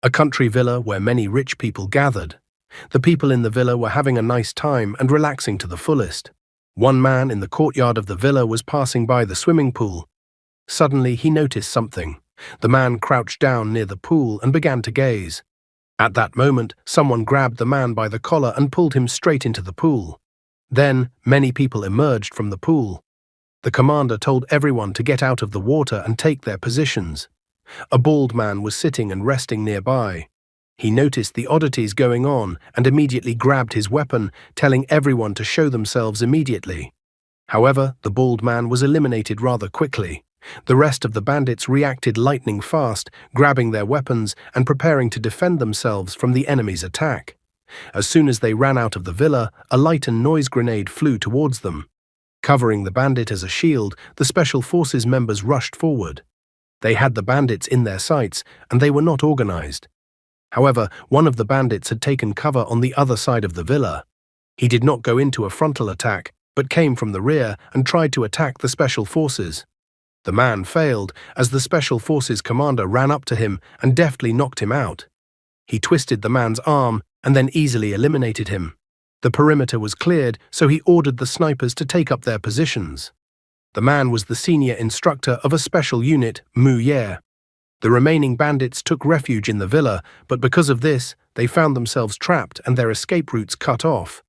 A country villa where many rich people gathered. The people in the villa were having a nice time and relaxing to the fullest. One man in the courtyard of the villa was passing by the swimming pool. Suddenly he noticed something. The man crouched down near the pool and began to gaze. At that moment, someone grabbed the man by the collar and pulled him straight into the pool. Then, many people emerged from the pool. The commander told everyone to get out of the water and take their positions. A bald man was sitting and resting nearby. He noticed the oddities going on and immediately grabbed his weapon, telling everyone to show themselves immediately. However, the bald man was eliminated rather quickly. The rest of the bandits reacted lightning fast, grabbing their weapons and preparing to defend themselves from the enemy's attack. As soon as they ran out of the villa, a light and noise grenade flew towards them. Covering the bandit as a shield, the Special Forces members rushed forward. They had the bandits in their sights, and they were not organized. However, one of the bandits had taken cover on the other side of the villa. He did not go into a frontal attack, but came from the rear and tried to attack the Special Forces. The man failed, as the Special Forces commander ran up to him and deftly knocked him out. He twisted the man's arm and then easily eliminated him. The perimeter was cleared, so he ordered the snipers to take up their positions. The man was the senior instructor of a special unit, Manhwa. The remaining bandits took refuge in the villa, but because of this, they found themselves trapped and their escape routes cut off.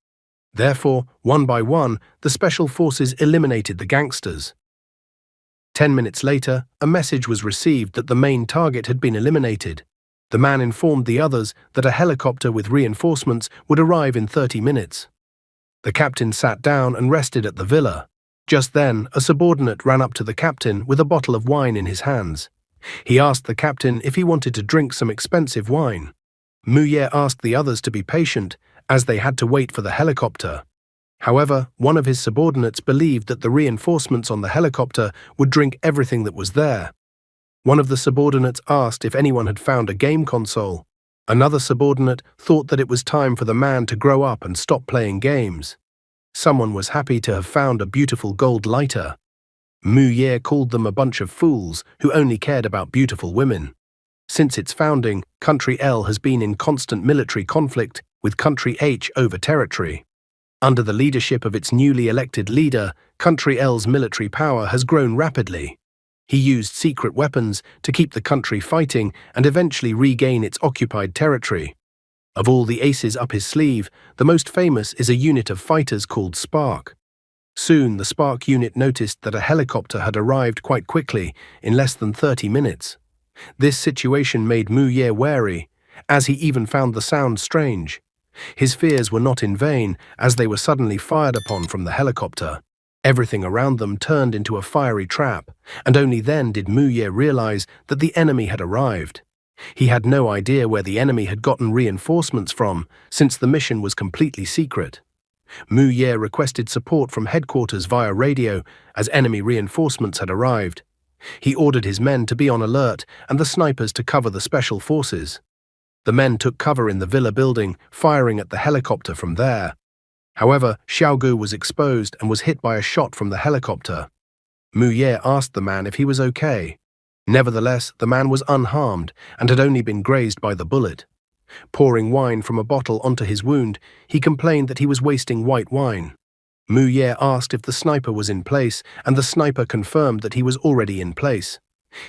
Therefore, one by one, the Special Forces eliminated the gangsters. 10 minutes later, a message was received that the main target had been eliminated. The man informed the others that a helicopter with reinforcements would arrive in 30 minutes. The captain sat down and rested at the villa. Just then, a subordinate ran up to the captain with a bottle of wine in his hands. He asked the captain if he wanted to drink some expensive wine. Manhwa asked the others to be patient, as they had to wait for the helicopter. However, one of his subordinates believed that the reinforcements on the helicopter would drink everything that was there. One of the subordinates asked if anyone had found a game console. Another subordinate thought that it was time for the man to grow up and stop playing games. Someone was happy to have found a beautiful gold lighter. Manhwa called them a bunch of fools who only cared about beautiful women. Since its founding, Country L has been in constant military conflict with Country H over territory. Under the leadership of its newly elected leader, Country L's military power has grown rapidly. He used secret weapons to keep the country fighting and eventually regain its occupied territory. Of all the aces up his sleeve, the most famous is a unit of fighters called Spark. Soon, the Spark unit noticed that a helicopter had arrived quite quickly, in less than 30 minutes. This situation made Manhwa wary, as he even found the sound strange. His fears were not in vain, as they were suddenly fired upon from the helicopter. Everything around them turned into a fiery trap, and only then did Manhwa realize that the enemy had arrived. He had no idea where the enemy had gotten reinforcements from, since the mission was completely secret. Manhwa requested support from headquarters via radio, as enemy reinforcements had arrived. He ordered his men to be on alert and the snipers to cover the Special Forces. The men took cover in the villa building, firing at the helicopter from there. However, Xiaogu was exposed and was hit by a shot from the helicopter. Manhwa asked the man if he was okay. Nevertheless, the man was unharmed and had only been grazed by the bullet. Pouring wine from a bottle onto his wound, he complained that he was wasting white wine. Manhwa asked if the sniper was in place, and the sniper confirmed that he was already in place.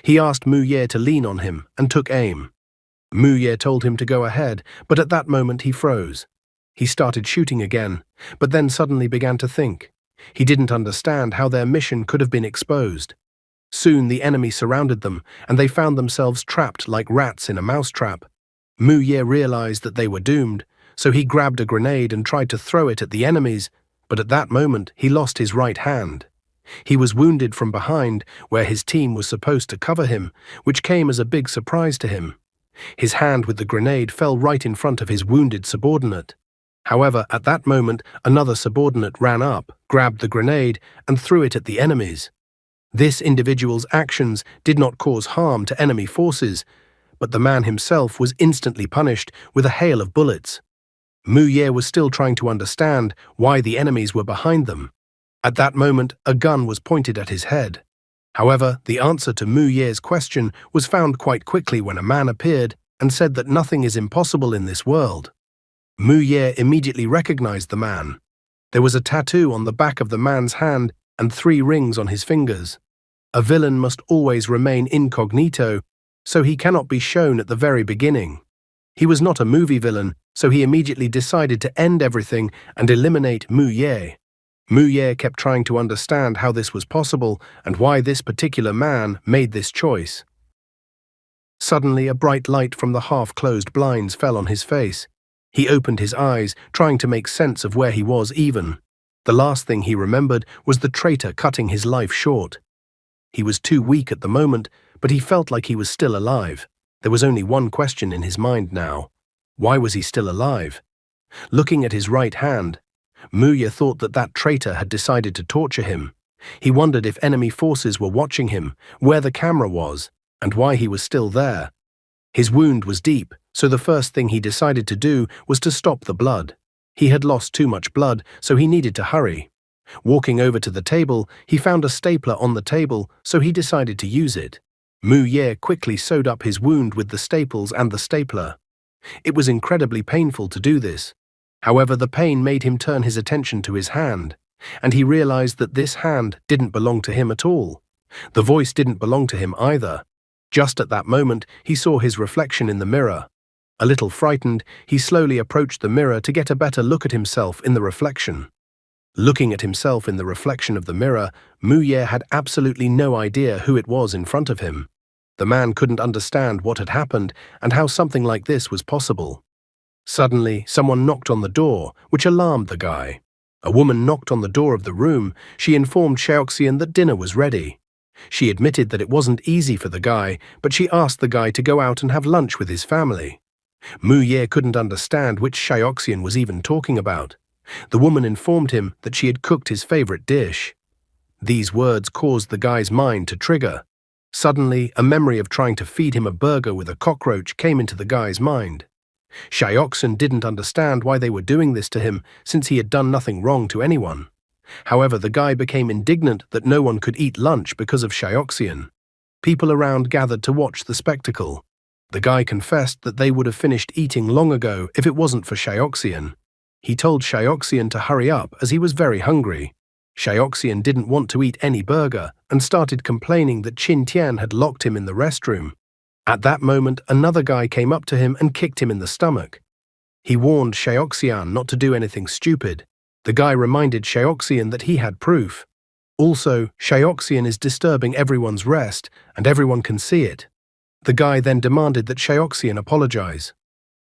He asked Manhwa to lean on him and took aim. Manhwa told him to go ahead, but at that moment he froze. He started shooting again, but then suddenly began to think. He didn't understand how their mission could have been exposed. Soon the enemy surrounded them, and they found themselves trapped like rats in a mousetrap. Manhwa realized that they were doomed, so he grabbed a grenade and tried to throw it at the enemies, but at that moment he lost his right hand. He was wounded from behind, where his team was supposed to cover him, which came as a big surprise to him. His hand with the grenade fell right in front of his wounded subordinate. However, at that moment, another subordinate ran up, grabbed the grenade, and threw it at the enemies. This individual's actions did not cause harm to enemy forces, but the man himself was instantly punished with a hail of bullets. Manhwa was still trying to understand why the enemies were behind them. At that moment, a gun was pointed at his head. However, the answer to Manhwa's question was found quite quickly when a man appeared and said that nothing is impossible in this world. Mu Ye immediately recognized the man. There was a tattoo on the back of the man's hand and 3 rings on his fingers. A villain must always remain incognito, so he cannot be shown at the very beginning. He was not a movie villain, so he immediately decided to end everything and eliminate Mu Ye. Mu Ye kept trying to understand how this was possible and why this particular man made this choice. Suddenly, a bright light from the half-closed blinds fell on his face. He opened his eyes, trying to make sense of where he was even. The last thing he remembered was the traitor cutting his life short. He was too weak at the moment, but he felt like he was still alive. There was only one question in his mind now. Why was he still alive? Looking at his right hand, Mu Ye thought that that traitor had decided to torture him. He wondered if enemy forces were watching him, where the camera was, and why he was still there. His wound was deep, so the first thing he decided to do was to stop the blood. He had lost too much blood, so he needed to hurry. Walking over to the table, he found a stapler on the table, so he decided to use it. Mu Ye quickly sewed up his wound with the staples and the stapler. It was incredibly painful to do this. However, the pain made him turn his attention to his hand, and he realized that this hand didn't belong to him at all. The voice didn't belong to him either. Just at that moment, he saw his reflection in the mirror. A little frightened, he slowly approached the mirror to get a better look at himself in the reflection. Looking at himself in the reflection of the mirror, Mu Ye had absolutely no idea who it was in front of him. The man couldn't understand what had happened and how something like this was possible. Suddenly, someone knocked on the door, which alarmed the guy. A woman knocked on the door of the room. She informed Xiaoxian that dinner was ready. She admitted that it wasn't easy for the guy, but she asked the guy to go out and have lunch with his family. Mu Ye couldn't understand which Xiaoxian was even talking about. The woman informed him that she had cooked his favorite dish. These words caused the guy's mind to trigger. Suddenly, a memory of trying to feed him a burger with a cockroach came into the guy's mind. Xiaoxian didn't understand why they were doing this to him, since he had done nothing wrong to anyone. However, the guy became indignant that no one could eat lunch because of Xiaoxian. People around gathered to watch the spectacle. The guy confessed that they would have finished eating long ago if it wasn't for Xiaoxian. He told Xiaoxian to hurry up as he was very hungry. Xiaoxian didn't want to eat any burger and started complaining that Qin Tian had locked him in the restroom. At that moment, another guy came up to him and kicked him in the stomach. He warned Xiaoxian not to do anything stupid. The guy reminded Xiaoxian that he had proof. Also, Xiaoxian is disturbing everyone's rest, and everyone can see it. The guy then demanded that Xiaoxian apologize.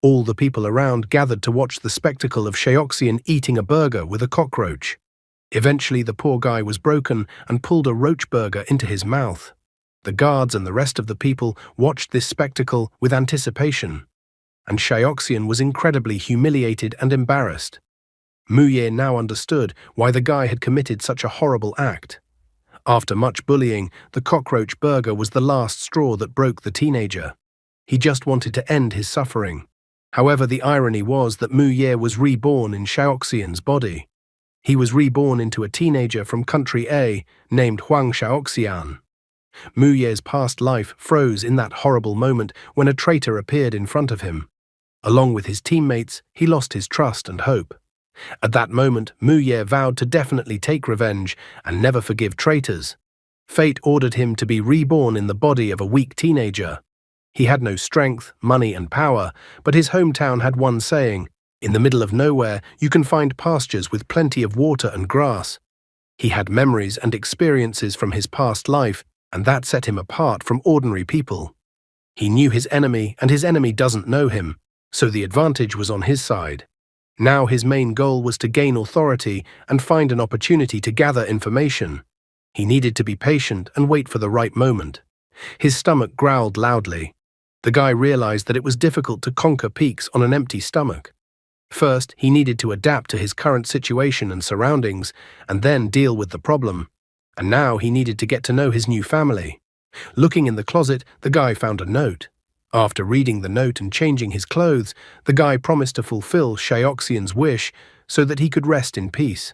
All the people around gathered to watch the spectacle of Xiaoxian eating a burger with a cockroach. Eventually, the poor guy was broken and pulled a roach burger into his mouth. The guards and the rest of the people watched this spectacle with anticipation, and Xiaoxian was incredibly humiliated and embarrassed. Mu Ye now understood why the guy had committed such a horrible act. After much bullying, the cockroach burger was the last straw that broke the teenager. He just wanted to end his suffering. However, the irony was that Mu Ye was reborn in Xiaoxian's body. He was reborn into a teenager from country A named Huang Xiaoxian. Mu Ye's past life froze in that horrible moment when a traitor appeared in front of him. Along with his teammates, he lost his trust and hope. At that moment, Mu Ye vowed to definitely take revenge and never forgive traitors. Fate ordered him to be reborn in the body of a weak teenager. He had no strength, money, and power, but his hometown had one saying, "In the middle of nowhere, you can find pastures with plenty of water and grass." He had memories and experiences from his past life, and that set him apart from ordinary people. He knew his enemy, and his enemy doesn't know him, so the advantage was on his side. Now his main goal was to gain authority and find an opportunity to gather information. He needed to be patient and wait for the right moment. His stomach growled loudly. The guy realized that it was difficult to conquer peaks on an empty stomach. First, he needed to adapt to his current situation and surroundings, and then deal with the problem. And now he needed to get to know his new family. Looking in the closet, the guy found a note. After reading the note and changing his clothes, the guy promised to fulfill Xiaoxian's wish so that he could rest in peace.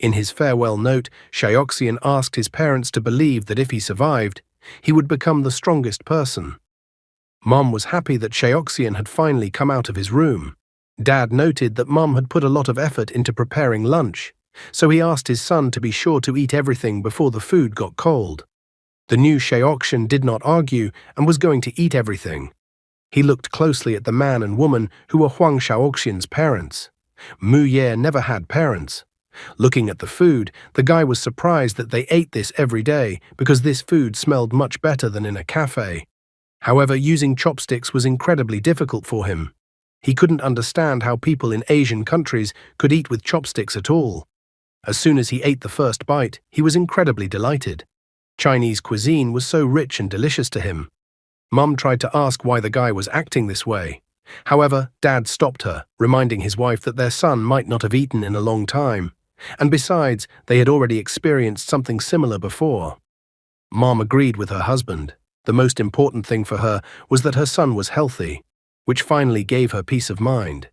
In his farewell note, Xiaoxian asked his parents to believe that if he survived, he would become the strongest person. Mom was happy that Shaoxian had finally come out of his room. Dad noted that Mom had put a lot of effort into preparing lunch, so he asked his son to be sure to eat everything before the food got cold. The new Shaoxian did not argue and was going to eat everything. He looked closely at the man and woman who were Huang Shaoxian's parents. Mu Ye never had parents. Looking at the food, the guy was surprised that they ate this every day because this food smelled much better than in a cafe. However, using chopsticks was incredibly difficult for him. He couldn't understand how people in Asian countries could eat with chopsticks at all. As soon as he ate the first bite, he was incredibly delighted. Chinese cuisine was so rich and delicious to him. Mum tried to ask why the guy was acting this way. However, Dad stopped her, reminding his wife that their son might not have eaten in a long time. And besides, they had already experienced something similar before. Mom agreed with her husband. The most important thing for her was that her son was healthy, which finally gave her peace of mind.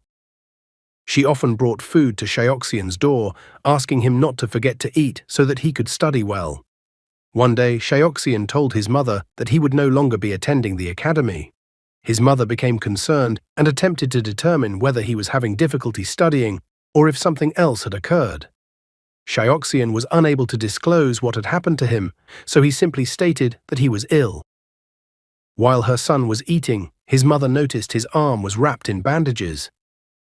She often brought food to Shaoxian's door, asking him not to forget to eat so that he could study well. One day, Shaoxian told his mother that he would no longer be attending the academy. His mother became concerned and attempted to determine whether he was having difficulty studying or if something else had occurred. Shaoxian was unable to disclose what had happened to him, so he simply stated that he was ill. While her son was eating, his mother noticed his arm was wrapped in bandages.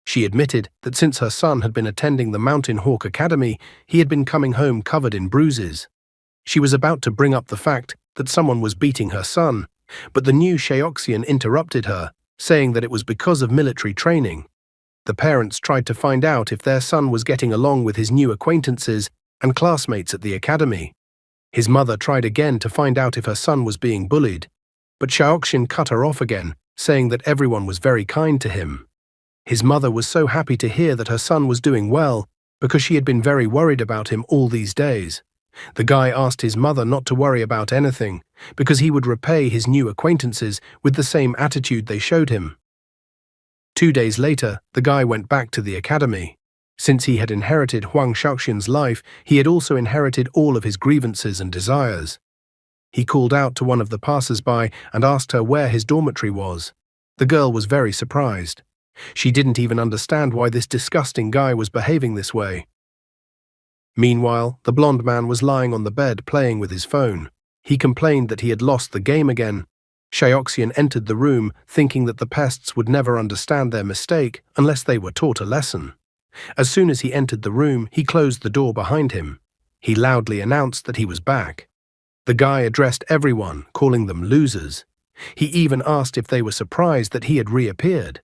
She admitted that since her son had been attending the Mountain Hawk Academy, he had been coming home covered in bruises. She was about to bring up the fact that someone was beating her son, but the new Shaoxian interrupted her, saying that it was because of military training. The parents tried to find out if their son was getting along with his new acquaintances and classmates at the academy. His mother tried again to find out if her son was being bullied, but Shaoxian cut her off again, saying that everyone was very kind to him. His mother was so happy to hear that her son was doing well because she had been very worried about him all these days. The guy asked his mother not to worry about anything because he would repay his new acquaintances with the same attitude they showed him. 2 days later, the guy went back to the academy. Since he had inherited Huang Shaoxian's life, he had also inherited all of his grievances and desires. He called out to one of the passers-by and asked her where his dormitory was. The girl was very surprised. She didn't even understand why this disgusting guy was behaving this way. Meanwhile, the blonde man was lying on the bed playing with his phone. He complained that he had lost the game again. Shaoxian entered the room, thinking that the pests would never understand their mistake unless they were taught a lesson. As soon as he entered the room, he closed the door behind him. He loudly announced that he was back. The guy addressed everyone, calling them losers. He even asked if they were surprised that he had reappeared.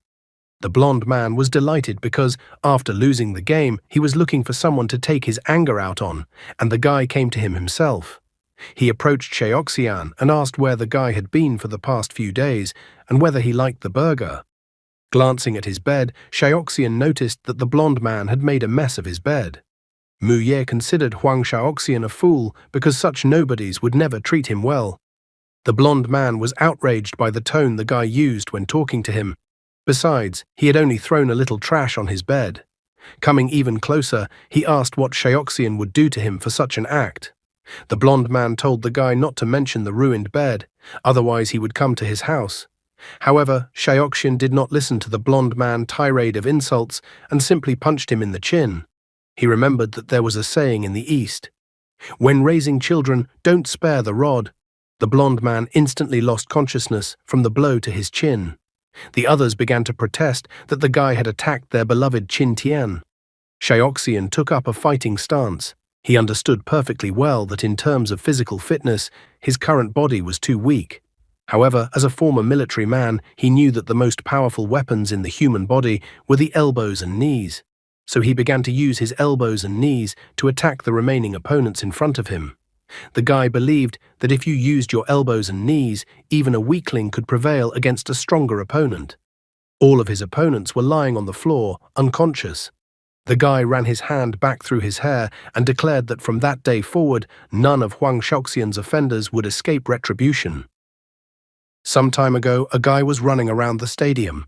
The blonde man was delighted because, after losing the game, he was looking for someone to take his anger out on, and the guy came to him himself. He approached Shaoxian and asked where the guy had been for the past few days and whether he liked the burger. Glancing at his bed, Shaoxian noticed that the blonde man had made a mess of his bed. Mu Ye considered Huang Shaoxian a fool because such nobodies would never treat him well. The blonde man was outraged by the tone the guy used when talking to him. Besides, he had only thrown a little trash on his bed. Coming even closer, he asked what Shaoxian would do to him for such an act. The blonde man told the guy not to mention the ruined bed, otherwise he would come to his house. However, Shaoxian did not listen to the blonde man's tirade of insults and simply punched him in the chin. He remembered that there was a saying in the East, "When raising children, don't spare the rod." The blonde man instantly lost consciousness from the blow to his chin. The others began to protest that the guy had attacked their beloved Qin Tian. Shaoxian took up a fighting stance. He understood perfectly well that in terms of physical fitness, his current body was too weak. However, as a former military man, he knew that the most powerful weapons in the human body were the elbows and knees. So he began to use his elbows and knees to attack the remaining opponents in front of him. The guy believed that if you used your elbows and knees, even a weakling could prevail against a stronger opponent. All of his opponents were lying on the floor, unconscious. The guy ran his hand back through his hair and declared that from that day forward, none of Huang Shaoxian's offenders would escape retribution. Some time ago, a guy was running around the stadium.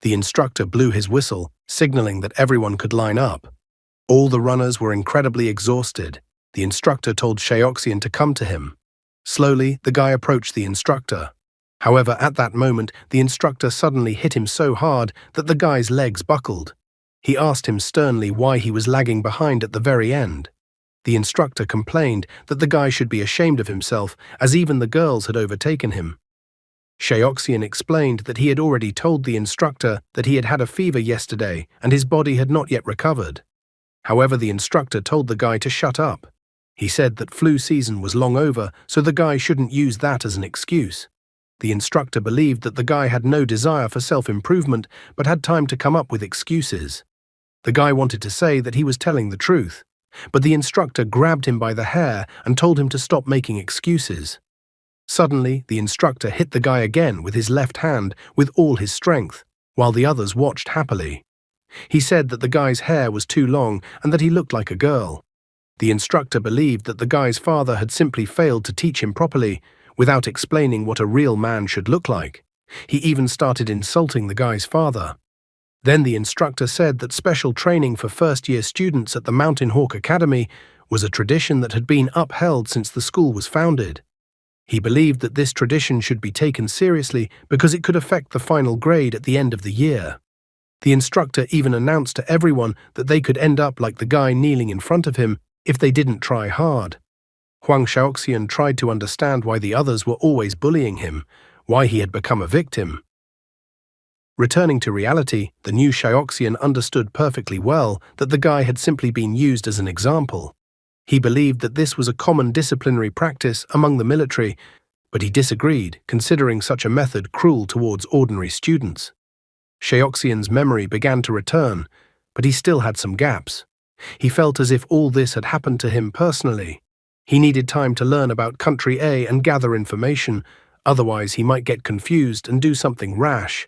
The instructor blew his whistle, signaling that everyone could line up. All the runners were incredibly exhausted. The instructor told Shaoxian to come to him. Slowly, the guy approached the instructor. However, at that moment, the instructor suddenly hit him so hard that the guy's legs buckled. He asked him sternly why he was lagging behind at the very end. The instructor complained that the guy should be ashamed of himself, as even the girls had overtaken him. Shaoxian explained that he had already told the instructor that he had had a fever yesterday and his body had not yet recovered. However, the instructor told the guy to shut up. He said that flu season was long over, so the guy shouldn't use that as an excuse. The instructor believed that the guy had no desire for self-improvement but had time to come up with excuses. The guy wanted to say that he was telling the truth, but the instructor grabbed him by the hair and told him to stop making excuses. Suddenly, the instructor hit the guy again with his left hand with all his strength, while the others watched happily. He said that the guy's hair was too long and that he looked like a girl. The instructor believed that the guy's father had simply failed to teach him properly, without explaining what a real man should look like. He even started insulting the guy's father. Then the instructor said that special training for first-year students at the Mountain Hawk Academy was a tradition that had been upheld since the school was founded. He believed that this tradition should be taken seriously because it could affect the final grade at the end of the year. The instructor even announced to everyone that they could end up like the guy kneeling in front of him if they didn't try hard. Huang Shaoxian tried to understand why the others were always bullying him, why he had become a victim. Returning to reality, the new Shaoxian understood perfectly well that the guy had simply been used as an example. He believed that this was a common disciplinary practice among the military, but he disagreed, considering such a method cruel towards ordinary students. Shaoxian's memory began to return, but he still had some gaps. He felt as if all this had happened to him personally. He needed time to learn about Country A and gather information, otherwise he might get confused and do something rash.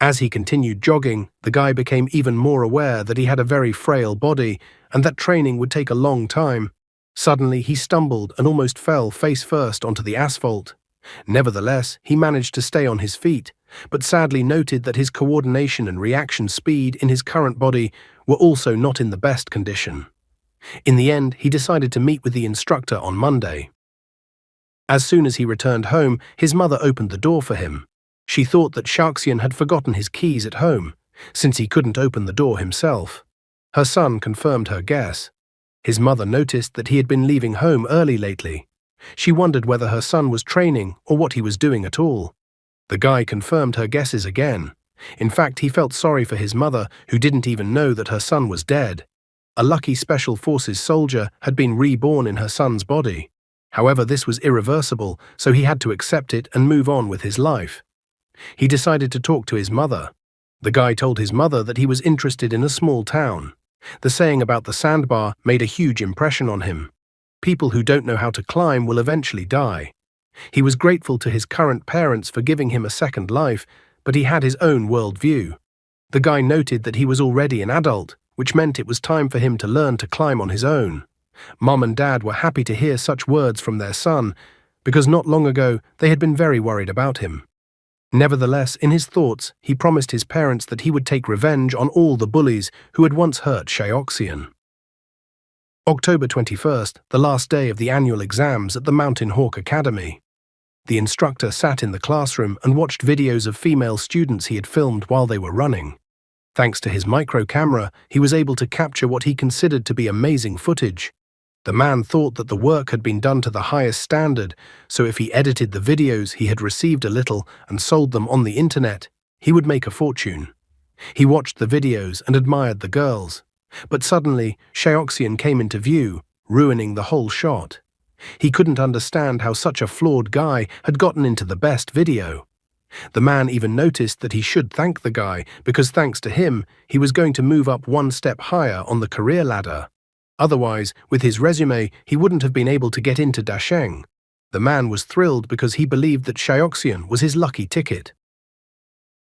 As he continued jogging, the guy became even more aware that he had a very frail body and that training would take a long time. Suddenly, he stumbled and almost fell face first onto the asphalt. Nevertheless, he managed to stay on his feet, but sadly noted that his coordination and reaction speed in his current body were also not in the best condition. In the end, he decided to meet with the instructor on Monday. As soon as he returned home, his mother opened the door for him. She thought that Shaoxian had forgotten his keys at home, since he couldn't open the door himself. Her son confirmed her guess. His mother noticed that he had been leaving home early lately. She wondered whether her son was training or what he was doing at all. The guy confirmed her guesses again. In fact, he felt sorry for his mother, who didn't even know that her son was dead. A lucky Special Forces soldier had been reborn in her son's body. However, this was irreversible, so he had to accept it and move on with his life. He decided to talk to his mother. The guy told his mother that he was interested in a small town. The saying about the sandbar made a huge impression on him. People who don't know how to climb will eventually die. He was grateful to his current parents for giving him a second life, but he had his own worldview. The guy noted that he was already an adult, which meant it was time for him to learn to climb on his own. Mom and Dad were happy to hear such words from their son, because not long ago they had been very worried about him. Nevertheless, in his thoughts, he promised his parents that he would take revenge on all the bullies who had once hurt Shaoxian. October 21st, the last day of the annual exams at the Mountain Hawk Academy. The instructor sat in the classroom and watched videos of female students he had filmed while they were running. Thanks to his micro camera, he was able to capture what he considered to be amazing footage. The man thought that the work had been done to the highest standard, so if he edited the videos he had received a little and sold them on the internet, he would make a fortune. He watched the videos and admired the girls. But suddenly, Shaoxian came into view, ruining the whole shot. He couldn't understand how such a flawed guy had gotten into the best video. The man even noticed that he should thank the guy because thanks to him, he was going to move up one step higher on the career ladder. Otherwise, with his resume, he wouldn't have been able to get into Dasheng. The man was thrilled because he believed that Shaoxian was his lucky ticket.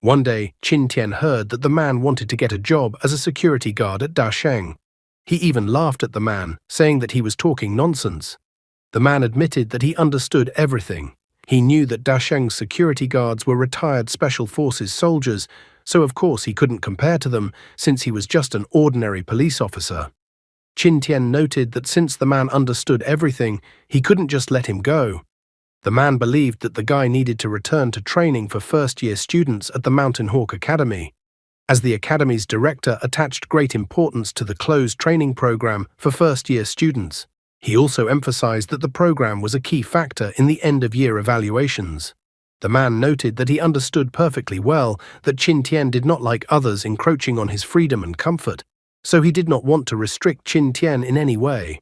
One day, Qin Tian heard that the man wanted to get a job as a security guard at Dasheng. He even laughed at the man, saying that he was talking nonsense. The man admitted that he understood everything. He knew that Dasheng's security guards were retired Special Forces soldiers, so of course he couldn't compare to them since he was just an ordinary police officer. Qin Tian noted that since the man understood everything, he couldn't just let him go. The man believed that the guy needed to return to training for first-year students at the Mountain Hawk Academy, as the academy's director attached great importance to the closed training program for first-year students. He also emphasized that the program was a key factor in the end-of-year evaluations. The man noted that he understood perfectly well that Qin Tian did not like others encroaching on his freedom and comfort, so he did not want to restrict Qin Tian in any way.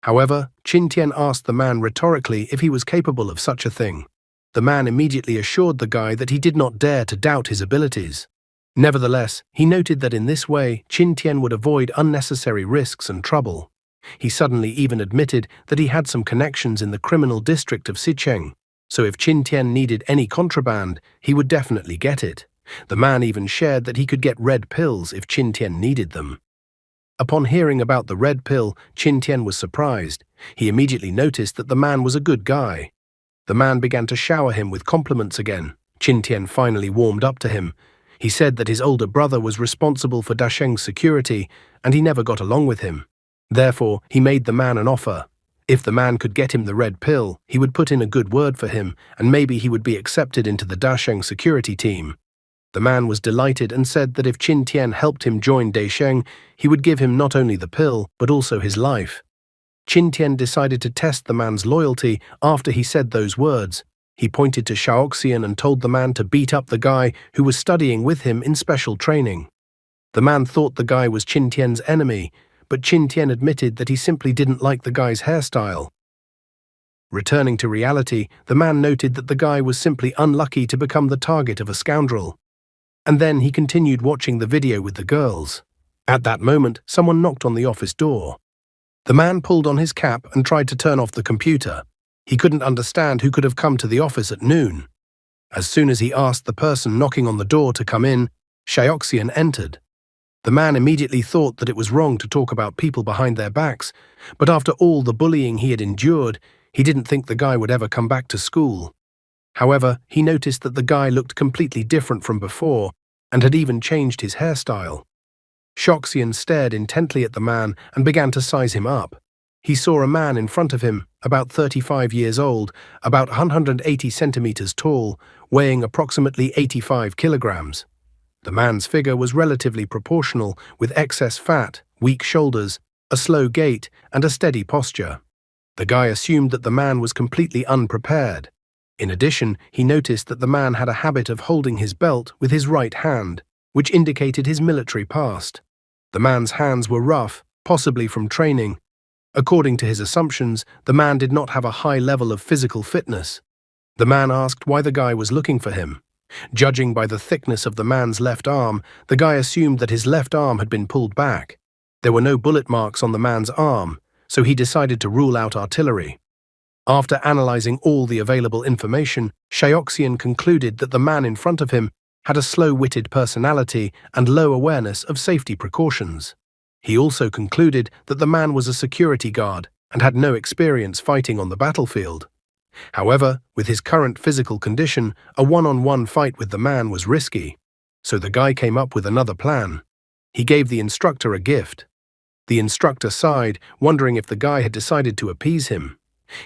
However, Qin Tian asked the man rhetorically if he was capable of such a thing. The man immediately assured the guy that he did not dare to doubt his abilities. Nevertheless, he noted that in this way, Qin Tian would avoid unnecessary risks and trouble. He suddenly even admitted that he had some connections in the criminal district of Sicheng, so if Qin Tian needed any contraband, he would definitely get it. The man even shared that he could get red pills if Qin Tian needed them. Upon hearing about the red pill, Qin Tian was surprised. He immediately noticed that the man was a good guy. The man began to shower him with compliments again. Qin Tian finally warmed up to him. He said that his older brother was responsible for Dasheng's security, and he never got along with him. Therefore, he made the man an offer. If the man could get him the red pill, he would put in a good word for him, and maybe he would be accepted into the Dasheng security team. The man was delighted and said that if Qin Tian helped him join Dasheng, he would give him not only the pill, but also his life. Qin Tian decided to test the man's loyalty after he said those words. He pointed to Xiaoxian and told the man to beat up the guy who was studying with him in special training. The man thought the guy was Qin Tian's enemy, but Qin Tian admitted that he simply didn't like the guy's hairstyle. Returning to reality, the man noted that the guy was simply unlucky to become the target of a scoundrel. And then he continued watching the video with the girls. At that moment, someone knocked on the office door. The man pulled on his cap and tried to turn off the computer. He couldn't understand who could have come to the office at noon. As soon as he asked the person knocking on the door to come in, Xiaoxian entered. The man immediately thought that it was wrong to talk about people behind their backs, but after all the bullying he had endured, he didn't think the guy would ever come back to school. However, he noticed that the guy looked completely different from before and had even changed his hairstyle. Xiaoxian stared intently at the man and began to size him up. He saw a man in front of him, about 35 years old, about 180 centimeters tall, weighing approximately 85 kilograms. The man's figure was relatively proportional, with excess fat, weak shoulders, a slow gait, and a steady posture. The guy assumed that the man was completely unprepared. In addition, he noticed that the man had a habit of holding his belt with his right hand, which indicated his military past. The man's hands were rough, possibly from training. According to his assumptions, the man did not have a high level of physical fitness. The man asked why the guy was looking for him. Judging by the thickness of the man's left arm, the guy assumed that his left arm had been pulled back. There were no bullet marks on the man's arm, so he decided to rule out artillery. After analyzing all the available information, Xiaoxian concluded that the man in front of him had a slow-witted personality and low awareness of safety precautions. He also concluded that the man was a security guard and had no experience fighting on the battlefield. However, with his current physical condition, a one-on-one fight with the man was risky, so the guy came up with another plan. He gave the instructor a gift. The instructor sighed, wondering if the guy had decided to appease him.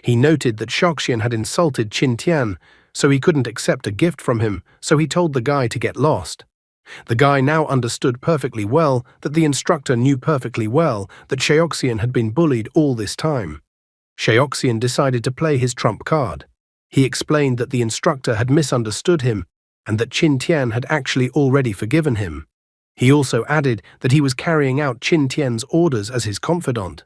He noted that Xiaoxian had insulted Qin Tian, so he couldn't accept a gift from him, so he told the guy to get lost. The guy now understood perfectly well that the instructor knew perfectly well that Xiaoxian had been bullied all this time. Xiaoxian decided to play his trump card. He explained that the instructor had misunderstood him and that Qin Tian had actually already forgiven him. He also added that he was carrying out Qin Tian's orders as his confidant.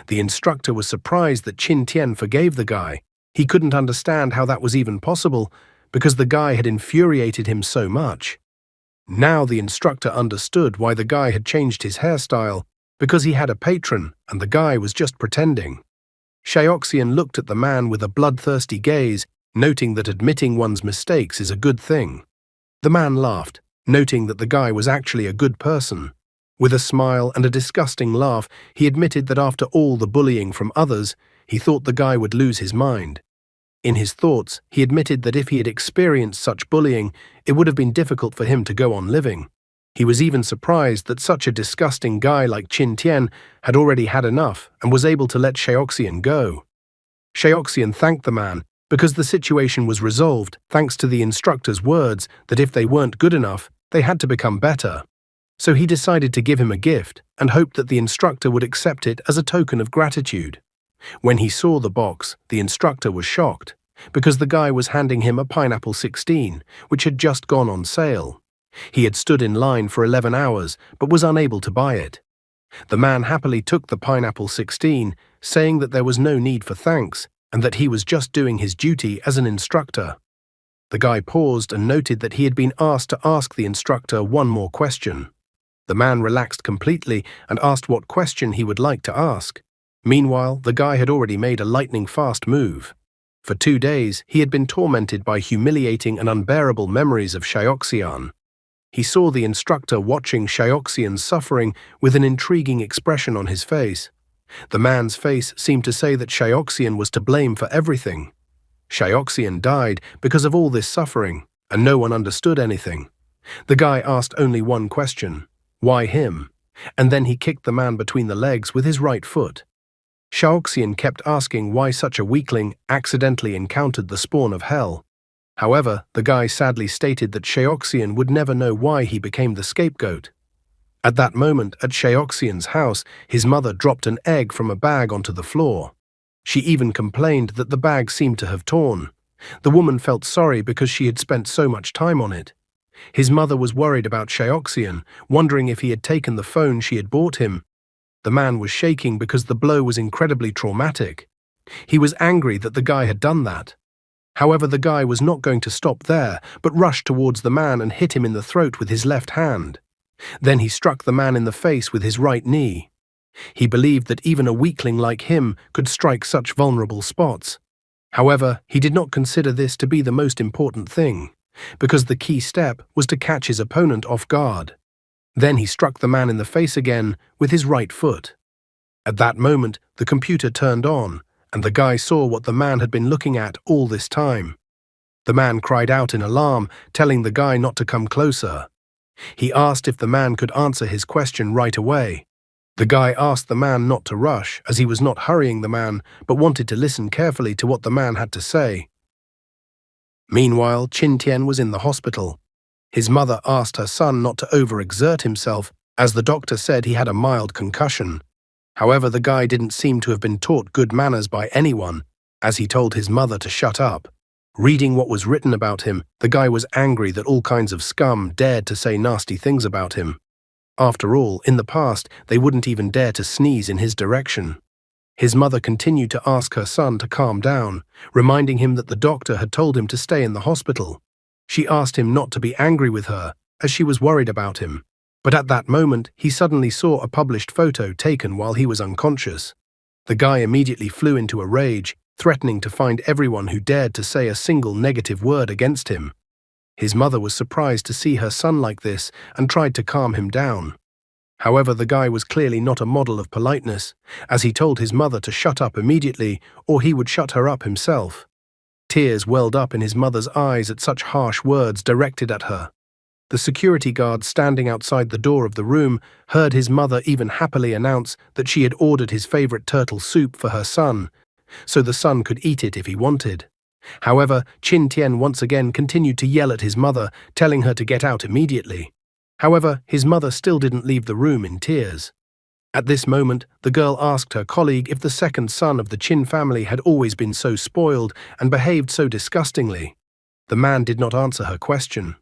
The instructor was surprised that Qin Tian forgave the guy. He couldn't understand how that was even possible because the guy had infuriated him so much. Now the instructor understood why the guy had changed his hairstyle, because he had a patron and the guy was just pretending. Xiaoxian looked at the man with a bloodthirsty gaze, noting that admitting one's mistakes is a good thing. The man laughed, noting that the guy was actually a good person. With a smile and a disgusting laugh, he admitted that after all the bullying from others, he thought the guy would lose his mind. In his thoughts, he admitted that if he had experienced such bullying, it would have been difficult for him to go on living. He was even surprised that such a disgusting guy like Qin Tian had already had enough and was able to let Xiaoxian go. Xiaoxian thanked the man because the situation was resolved thanks to the instructor's words that if they weren't good enough, they had to become better. So he decided to give him a gift and hoped that the instructor would accept it as a token of gratitude. When he saw the box, the instructor was shocked, because the guy was handing him a pineapple 16, which had just gone on sale. He had stood in line for 11 hours, but was unable to buy it. The man happily took the pineapple 16, saying that there was no need for thanks, and that he was just doing his duty as an instructor. The guy paused and noted that he had been asked to ask the instructor one more question. The man relaxed completely and asked what question he would like to ask. Meanwhile, the guy had already made a lightning-fast move. For 2 days, he had been tormented by humiliating and unbearable memories of Shioxian. He saw the instructor watching Shioxian's suffering with an intriguing expression on his face. The man's face seemed to say that Shioxian was to blame for everything. Shioxian died because of all this suffering, and no one understood anything. The guy asked only one question: why him? And then he kicked the man between the legs with his right foot. Shioxian kept asking why such a weakling accidentally encountered the spawn of hell. However, the guy sadly stated that Shioxian would never know why he became the scapegoat. At that moment, at Shioxian's house, his mother dropped an egg from a bag onto the floor. She even complained that the bag seemed to have torn. The woman felt sorry because she had spent so much time on it. His mother was worried about Shioxian, wondering if he had taken the phone she had bought him. The man was shaking because the blow was incredibly traumatic. He was angry that the guy had done that. However, the guy was not going to stop there, but rushed towards the man and hit him in the throat with his left hand. Then he struck the man in the face with his right knee. He believed that even a weakling like him could strike such vulnerable spots. However, he did not consider this to be the most important thing, because the key step was to catch his opponent off guard. Then he struck the man in the face again with his right foot. At that moment, the computer turned on, and the guy saw what the man had been looking at all this time. The man cried out in alarm, telling the guy not to come closer. He asked if the man could answer his question right away. The guy asked the man not to rush, as he was not hurrying the man, but wanted to listen carefully to what the man had to say. Meanwhile, Qin Tian was in the hospital. His mother asked her son not to overexert himself, as the doctor said he had a mild concussion. However, the guy didn't seem to have been taught good manners by anyone, as he told his mother to shut up. Reading what was written about him, the guy was angry that all kinds of scum dared to say nasty things about him. After all, in the past, they wouldn't even dare to sneeze in his direction. His mother continued to ask her son to calm down, reminding him that the doctor had told him to stay in the hospital. She asked him not to be angry with her, as she was worried about him. But at that moment, he suddenly saw a published photo taken while he was unconscious. The guy immediately flew into a rage, threatening to find everyone who dared to say a single negative word against him. His mother was surprised to see her son like this and tried to calm him down. However, the guy was clearly not a model of politeness, as he told his mother to shut up immediately or he would shut her up himself. Tears welled up in his mother's eyes at such harsh words directed at her. The security guard standing outside the door of the room heard his mother even happily announce that she had ordered his favorite turtle soup for her son, so the son could eat it if he wanted. However, Qin Tian once again continued to yell at his mother, telling her to get out immediately. However, his mother still didn't leave the room in tears. At this moment, the girl asked her colleague if the second son of the Qin family had always been so spoiled and behaved so disgustingly. The man did not answer her question.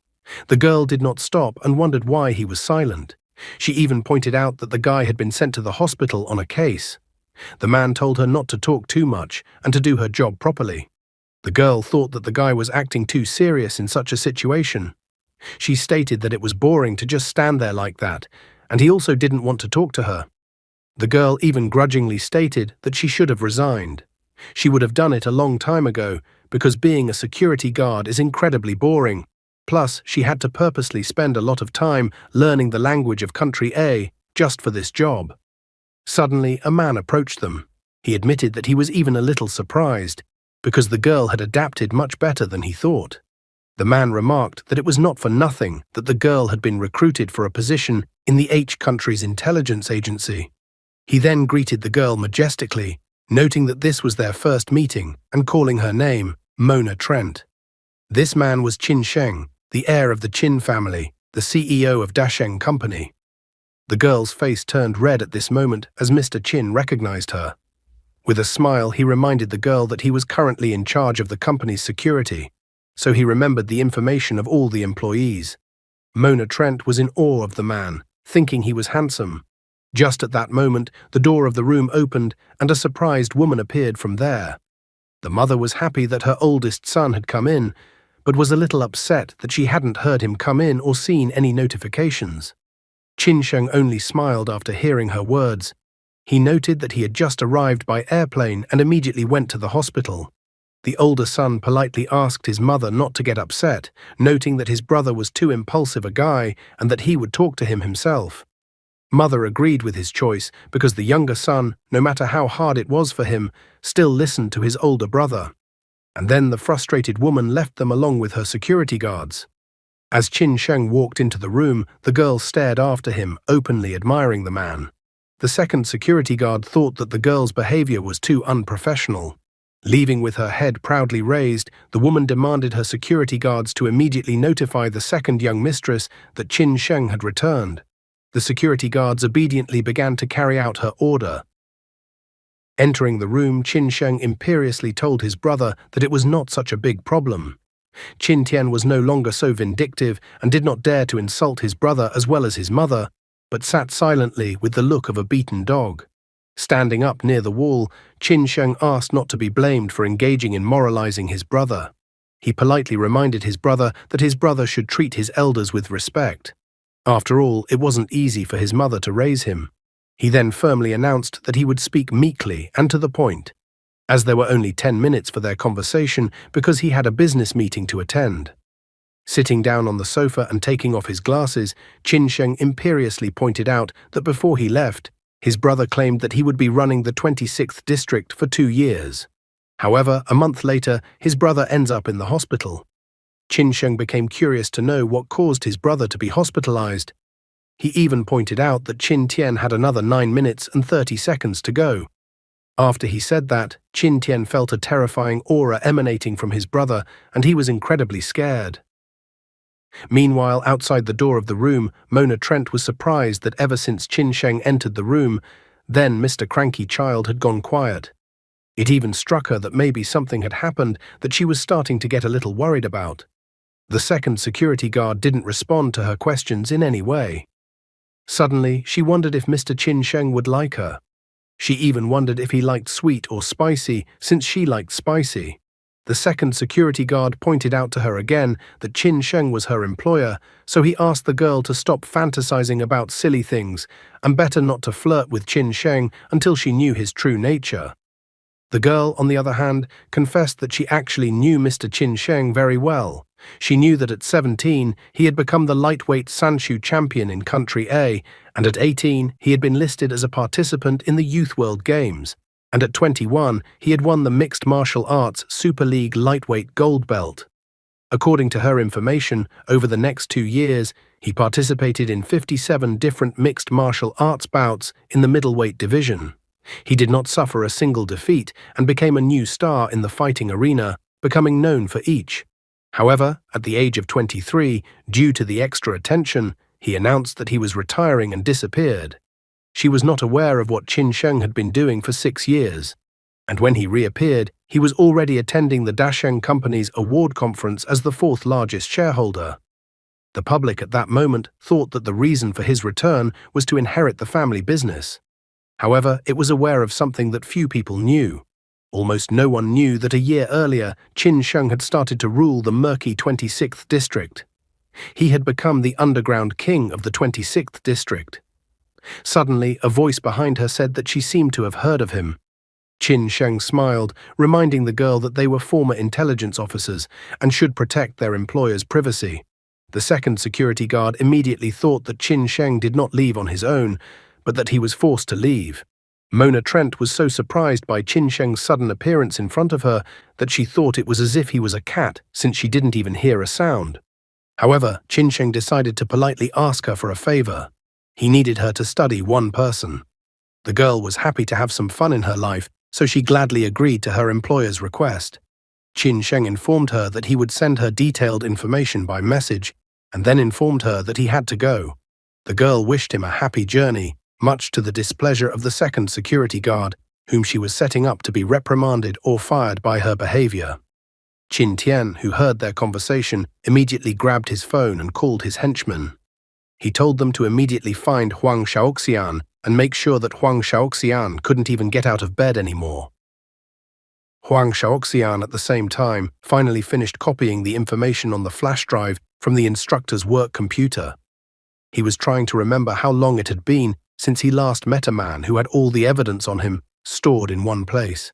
The girl did not stop and wondered why he was silent. She even pointed out that the guy had been sent to the hospital on a case. The man told her not to talk too much and to do her job properly. The girl thought that the guy was acting too serious in such a situation. She stated that it was boring to just stand there like that, and he also didn't want to talk to her. The girl even grudgingly stated that she should have resigned. She would have done it a long time ago, because being a security guard is incredibly boring. Plus, she had to purposely spend a lot of time learning the language of country A just for this job. Suddenly, a man approached them. He admitted that he was even a little surprised, because the girl had adapted much better than he thought. The man remarked that it was not for nothing that the girl had been recruited for a position in the H country's intelligence agency. He then greeted the girl majestically, noting that this was their first meeting and calling her name, Mona Trent. This man was Qin Sheng, the heir of the Qin family, the CEO of Dasheng Company. The girl's face turned red at this moment as Mr. Qin recognized her. With a smile, he reminded the girl that he was currently in charge of the company's security, so he remembered the information of all the employees. Mona Trent was in awe of the man, thinking he was handsome. Just at that moment, the door of the room opened and a surprised woman appeared from there. The mother was happy that her oldest son had come in, but was a little upset that she hadn't heard him come in or seen any notifications. Qin Sheng only smiled after hearing her words. He noted that he had just arrived by airplane and immediately went to the hospital. The older son politely asked his mother not to get upset, noting that his brother was too impulsive a guy and that he would talk to him himself. Mother agreed with his choice because the younger son, no matter how hard it was for him, still listened to his older brother. And then the frustrated woman left them along with her security guards. As Qin Sheng walked into the room, the girl stared after him, openly admiring the man. The second security guard thought that the girl's behavior was too unprofessional. Leaving with her head proudly raised, the woman demanded her security guards to immediately notify the second young mistress that Qin Sheng had returned. The security guards obediently began to carry out her order. Entering the room, Qin Sheng imperiously told his brother that it was not such a big problem. Qin Tian was no longer so vindictive and did not dare to insult his brother as well as his mother, but sat silently with the look of a beaten dog. Standing up near the wall, Qin Sheng asked not to be blamed for engaging in moralizing his brother. He politely reminded his brother that his brother should treat his elders with respect. After all, it wasn't easy for his mother to raise him. He then firmly announced that he would speak meekly and to the point, as there were only 10 minutes for their conversation because he had a business meeting to attend. Sitting down on the sofa and taking off his glasses, Qin Sheng imperiously pointed out that before he left, his brother claimed that he would be running the 26th district for 2 years. However, a month later, his brother ends up in the hospital. Qin Sheng became curious to know what caused his brother to be hospitalized. He even pointed out that Qin Tian had another 9 minutes and 30 seconds to go. After he said that, Qin Tian felt a terrifying aura emanating from his brother, and he was incredibly scared. Meanwhile, outside the door of the room, Mona Trent was surprised that ever since Qin Sheng entered the room, then Mr. Cranky Child had gone quiet. It even struck her that maybe something had happened that she was starting to get a little worried about. The second security guard didn't respond to her questions in any way. Suddenly, she wondered if Mr. Qin Sheng would like her. She even wondered if he liked sweet or spicy, since she liked spicy. The second security guard pointed out to her again that Qin Sheng was her employer, so he asked the girl to stop fantasizing about silly things and better not to flirt with Qin Sheng until she knew his true nature. The girl, on the other hand, confessed that she actually knew Mr. Qin Sheng very well. She knew that at 17, he had become the lightweight Sanshu champion in Country A, and at 18, he had been listed as a participant in the Youth World Games, and at 21, he had won the Mixed Martial Arts Super League lightweight gold belt. According to her information, over the next 2 years, he participated in 57 different mixed martial arts bouts in the middleweight division. He did not suffer a single defeat and became a new star in the fighting arena, becoming known for each. However, at the age of 23, due to the extra attention, he announced that he was retiring and disappeared. She was not aware of what Qin Sheng had been doing for 6 years, and when he reappeared, he was already attending the Dasheng Company's award conference as the 4th largest shareholder. The public at that moment thought that the reason for his return was to inherit the family business. However, it was aware of something that few people knew. Almost no one knew that a year earlier, Qin Sheng had started to rule the murky 26th district. He had become the underground king of the 26th district. Suddenly, a voice behind her said that she seemed to have heard of him. Qin Sheng smiled, reminding the girl that they were former intelligence officers and should protect their employer's privacy. The second security guard immediately thought that Qin Sheng did not leave on his own, but that he was forced to leave. Mona Trent was so surprised by Qin Sheng's sudden appearance in front of her that she thought it was as if he was a cat, since she didn't even hear a sound. However, Qin Sheng decided to politely ask her for a favor. He needed her to study one person. The girl was happy to have some fun in her life, so she gladly agreed to her employer's request. Qin Sheng informed her that he would send her detailed information by message and then informed her that he had to go. The girl wished him a happy journey, much to the displeasure of the second security guard, whom she was setting up to be reprimanded or fired by her behavior. Qin Tian, who heard their conversation, immediately grabbed his phone and called his henchmen. He told them to immediately find Huang Xiaoxian and make sure that Huang Xiaoxian couldn't even get out of bed anymore. Huang Xiaoxian, at the same time, finally finished copying the information on the flash drive from the instructor's work computer. He was trying to remember how long it had been since he last met a man who had all the evidence on him stored in one place.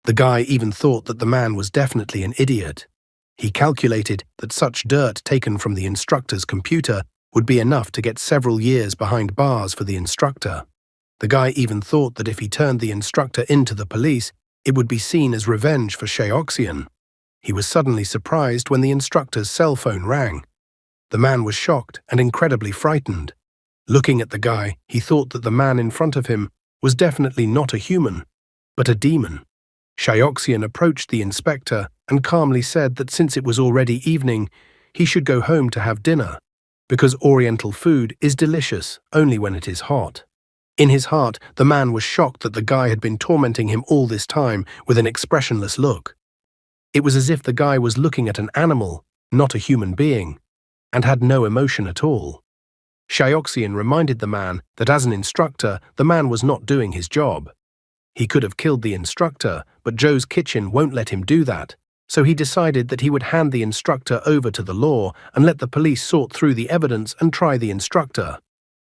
The guy even thought that the man was definitely an idiot. He calculated that such dirt taken from the instructor's computer would be enough to get several years behind bars for the instructor. The guy even thought that if he turned the instructor into the police, it would be seen as revenge for Xiaoxian. He was suddenly surprised when the instructor's cell phone rang. The man was shocked and incredibly frightened. Looking at the guy, he thought that the man in front of him was definitely not a human, but a demon. Xiaoxian approached the inspector and calmly said that since it was already evening, he should go home to have dinner, because Oriental food is delicious only when it is hot. In his heart, the man was shocked that the guy had been tormenting him all this time with an expressionless look. It was as if the guy was looking at an animal, not a human being, and had no emotion at all. Xiaoxian reminded the man that as an instructor, the man was not doing his job. He could have killed the instructor, but Joe's kitchen won't let him do that, so he decided that he would hand the instructor over to the law and let the police sort through the evidence and try the instructor.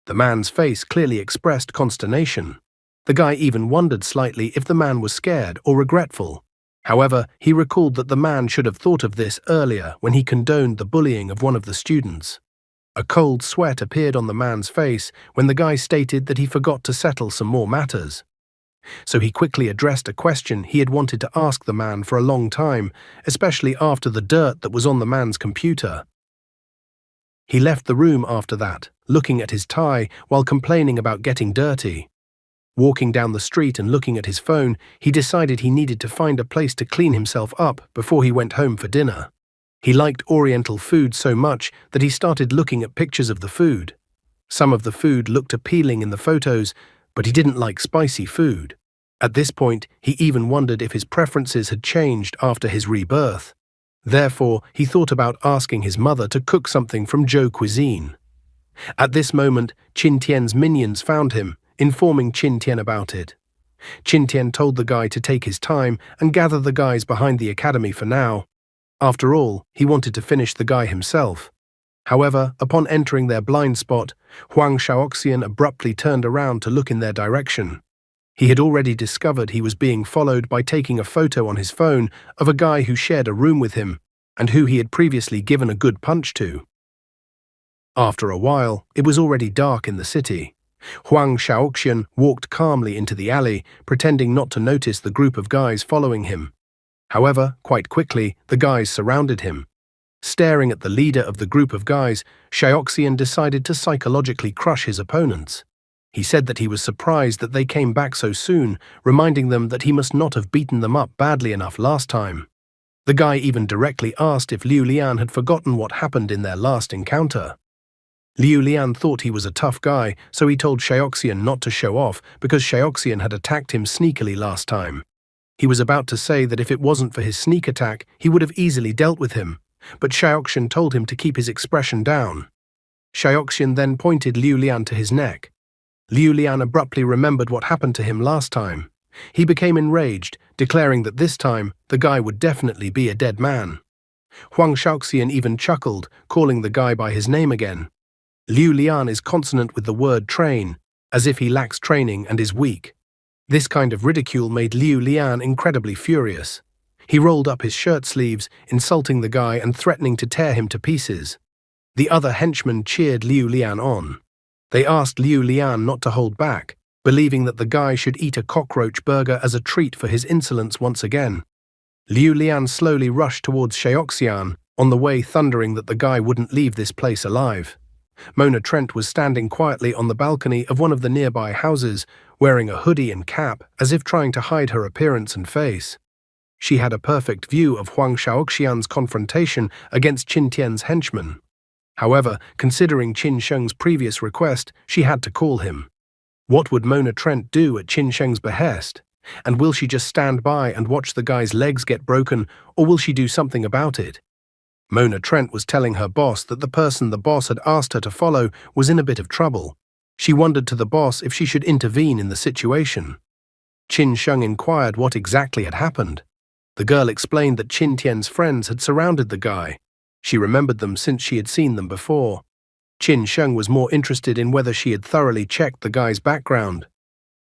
The man's face clearly expressed consternation. The guy even wondered slightly if the man was scared or regretful. However, he recalled that the man should have thought of this earlier when he condoned the bullying of one of the students. A cold sweat appeared on the man's face when the guy stated that he forgot to settle some more matters. So he quickly addressed a question he had wanted to ask the man for a long time, especially after the dirt that was on the man's computer. He left the room after that, looking at his tie while complaining about getting dirty. Walking down the street and looking at his phone, he decided he needed to find a place to clean himself up before he went home for dinner. He liked Oriental food so much that he started looking at pictures of the food. Some of the food looked appealing in the photos, but he didn't like spicy food. At this point, he even wondered if his preferences had changed after his rebirth. Therefore, he thought about asking his mother to cook something from Zhou cuisine. At this moment, Qin Tian's minions found him, informing Qin Tian about it. Qin Tian told the guy to take his time and gather the guys behind the academy for now. After all, he wanted to finish the guy himself. However, upon entering their blind spot, Huang Xiaoxian abruptly turned around to look in their direction. He had already discovered he was being followed by taking a photo on his phone of a guy who shared a room with him and who he had previously given a good punch to. After a while, it was already dark in the city. Huang Xiaoxian walked calmly into the alley, pretending not to notice the group of guys following him. However, quite quickly, the guys surrounded him. Staring at the leader of the group of guys, Xiaoxian decided to psychologically crush his opponents. He said that he was surprised that they came back so soon, reminding them that he must not have beaten them up badly enough last time. The guy even directly asked if Liu Lian had forgotten what happened in their last encounter. Liu Lian thought he was a tough guy, so he told Xiaoxian not to show off because Xiaoxian had attacked him sneakily last time. He was about to say that if it wasn't for his sneak attack, he would have easily dealt with him, but Xiaoxian told him to keep his expression down. Xiaoxian then pointed Liu Lian to his neck. Liu Lian abruptly remembered what happened to him last time. He became enraged, declaring that this time the guy would definitely be a dead man. Huang Xiaoxian even chuckled, calling the guy by his name again. Liu Lian is consonant with the word train, as if he lacks training and is weak. This kind of ridicule made Liu Lian incredibly furious. He rolled up his shirt sleeves, insulting the guy and threatening to tear him to pieces. The other henchmen cheered Liu Lian on. They asked Liu Lian not to hold back, believing that the guy should eat a cockroach burger as a treat for his insolence once again. Liu Lian slowly rushed towards Xiaoxian, on the way thundering that the guy wouldn't leave this place alive. Mona Trent was standing quietly on the balcony of one of the nearby houses, wearing a hoodie and cap as if trying to hide her appearance and face. She had a perfect view of Huang Shaoxian's confrontation against Qin Tian's henchmen. However, considering Qin Sheng's previous request, she had to call him. What would Mona Trent do at Qin Sheng's behest? And will she just stand by and watch the guy's legs get broken, or will she do something about it? Mona Trent was telling her boss that the person the boss had asked her to follow was in a bit of trouble. She wondered to the boss if she should intervene in the situation. Qin Sheng inquired what exactly had happened. The girl explained that Qin Tian's friends had surrounded the guy. She remembered them since she had seen them before. Qin Sheng was more interested in whether she had thoroughly checked the guy's background.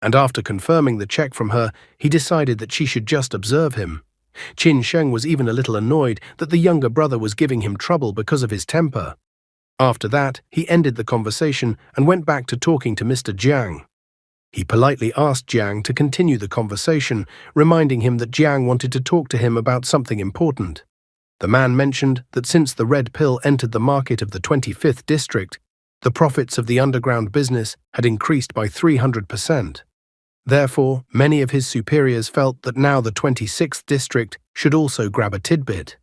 And after confirming the check from her, he decided that she should just observe him. Qin Sheng was even a little annoyed that the younger brother was giving him trouble because of his temper. After that, he ended the conversation and went back to talking to Mr. Jiang. He politely asked Jiang to continue the conversation, reminding him that Jiang wanted to talk to him about something important. The man mentioned that since the red pill entered the market of the 25th district, the profits of the underground business had increased by 300%. Therefore, many of his superiors felt that now the 26th district should also grab a tidbit.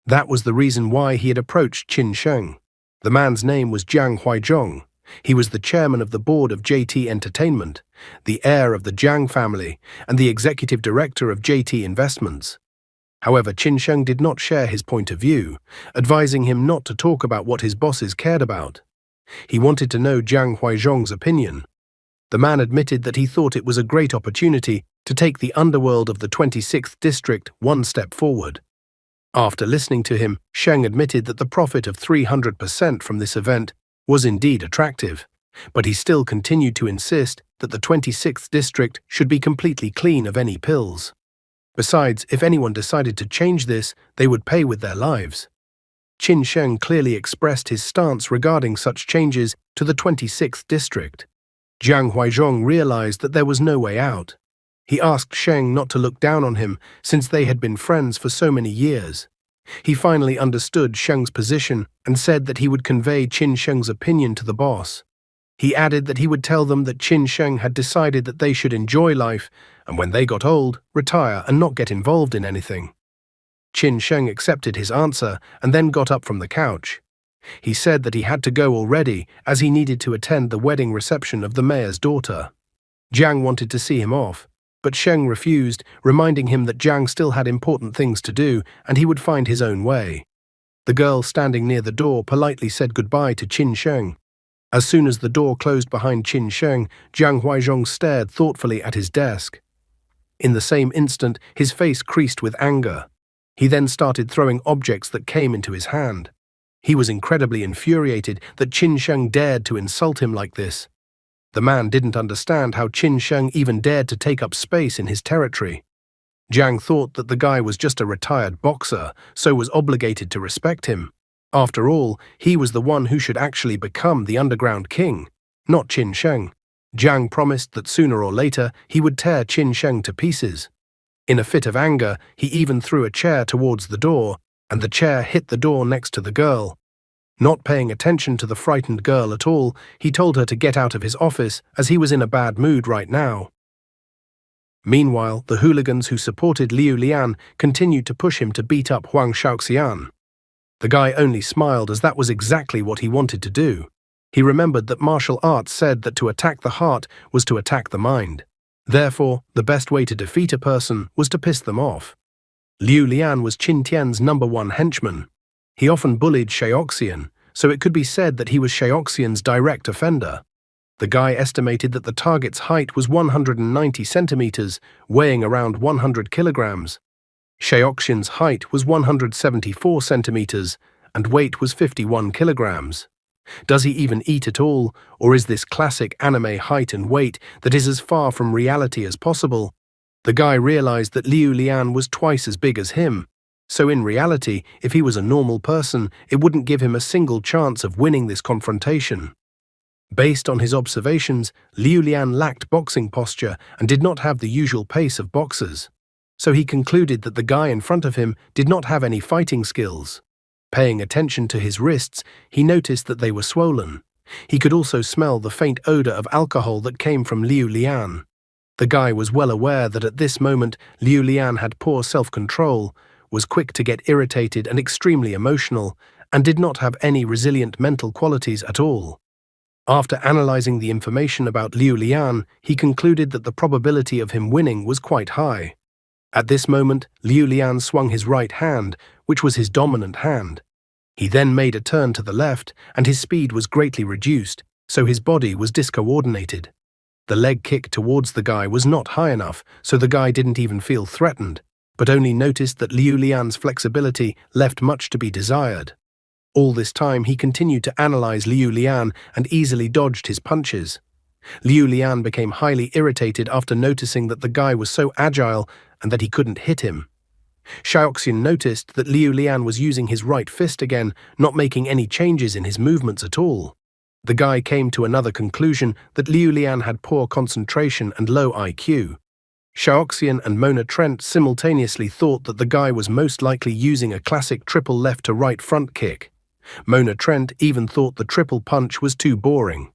That was the reason why he had approached Qin Sheng. The man's name was Jiang Huizhong. He was the chairman of the board of JT Entertainment, the heir of the Jiang family, and the executive director of JT Investments. However, Qin Sheng did not share his point of view, advising him not to talk about what his bosses cared about. He wanted to know Jiang Huizhong's opinion. The man admitted that he thought it was a great opportunity to take the underworld of the 26th district one step forward. After listening to him, Sheng admitted that the profit of 300% from this event was indeed attractive, but he still continued to insist that the 26th district should be completely clean of any pills. Besides, if anyone decided to change this, they would pay with their lives. Qin Sheng clearly expressed his stance regarding such changes to the 26th district. Jiang Huizhong realized that there was no way out. He asked Sheng not to look down on him since they had been friends for so many years. He finally understood Sheng's position and said that he would convey Qin Sheng's opinion to the boss. He added that he would tell them that Qin Sheng had decided that they should enjoy life and when they got old, retire and not get involved in anything. Qin Sheng accepted his answer and then got up from the couch. He said that he had to go already as he needed to attend the wedding reception of the mayor's daughter. Jiang wanted to see him off, but Sheng refused, reminding him that Jiang still had important things to do and he would find his own way. The girl standing near the door politely said goodbye to Qin Sheng. As soon as the door closed behind Qin Sheng, Jiang Huizhong stared thoughtfully at his desk. In the same instant, his face creased with anger. He then started throwing objects that came into his hand. He was incredibly infuriated that Qin Sheng dared to insult him like this. The man didn't understand how Qin Sheng even dared to take up space in his territory. Jiang thought that the guy was just a retired boxer, so was obligated to respect him. After all, he was the one who should actually become the underground king, not Qin Sheng. Jiang promised that sooner or later he would tear Qin Sheng to pieces. In a fit of anger, he even threw a chair towards the door, and the chair hit the door next to the girl. Not paying attention to the frightened girl at all, he told her to get out of his office as he was in a bad mood right now. Meanwhile, the hooligans who supported Liu Lian continued to push him to beat up Huang Shaoxian. The guy only smiled as that was exactly what he wanted to do. He remembered that martial arts said that to attack the heart was to attack the mind. Therefore, the best way to defeat a person was to piss them off. Liu Lian was Qin Tian's #1 henchman. He often bullied Shaoxian, so it could be said that he was Shaoxian's direct offender. The guy estimated that the target's height was 190 centimeters, weighing around 100 kilograms. Shaoxian's height was 174 centimeters, and weight was 51 kilograms. Does he even eat at all, or is this classic anime height and weight that is as far from reality as possible? The guy realized that Liu Lian was twice as big as him, so in reality, if he was a normal person, it wouldn't give him a single chance of winning this confrontation. Based on his observations, Liu Lian lacked boxing posture and did not have the usual pace of boxers. So he concluded that the guy in front of him did not have any fighting skills. Paying attention to his wrists, he noticed that they were swollen. He could also smell the faint odor of alcohol that came from Liu Lian. The guy was well aware that at this moment Liu Lian had poor self-control, was quick to get irritated and extremely emotional, and did not have any resilient mental qualities at all. After analyzing the information about Liu Lian, he concluded that the probability of him winning was quite high. At this moment, Liu Lian swung his right hand, which was his dominant hand. He then made a turn to the left, and his speed was greatly reduced, so his body was discoordinated. The leg kick towards the guy was not high enough, so the guy didn't even feel threatened, but only noticed that Liu Lian's flexibility left much to be desired. All this time he continued to analyze Liu Lian and easily dodged his punches. Liu Lian became highly irritated after noticing that the guy was so agile and that he couldn't hit him. Xiaoxian noticed that Liu Lian was using his right fist again, not making any changes in his movements at all. The guy came to another conclusion that Liu Lian had poor concentration and low IQ. Xiaoxian and Mona Trent simultaneously thought that the guy was most likely using a classic triple left-to-right front kick. Mona Trent even thought the triple punch was too boring.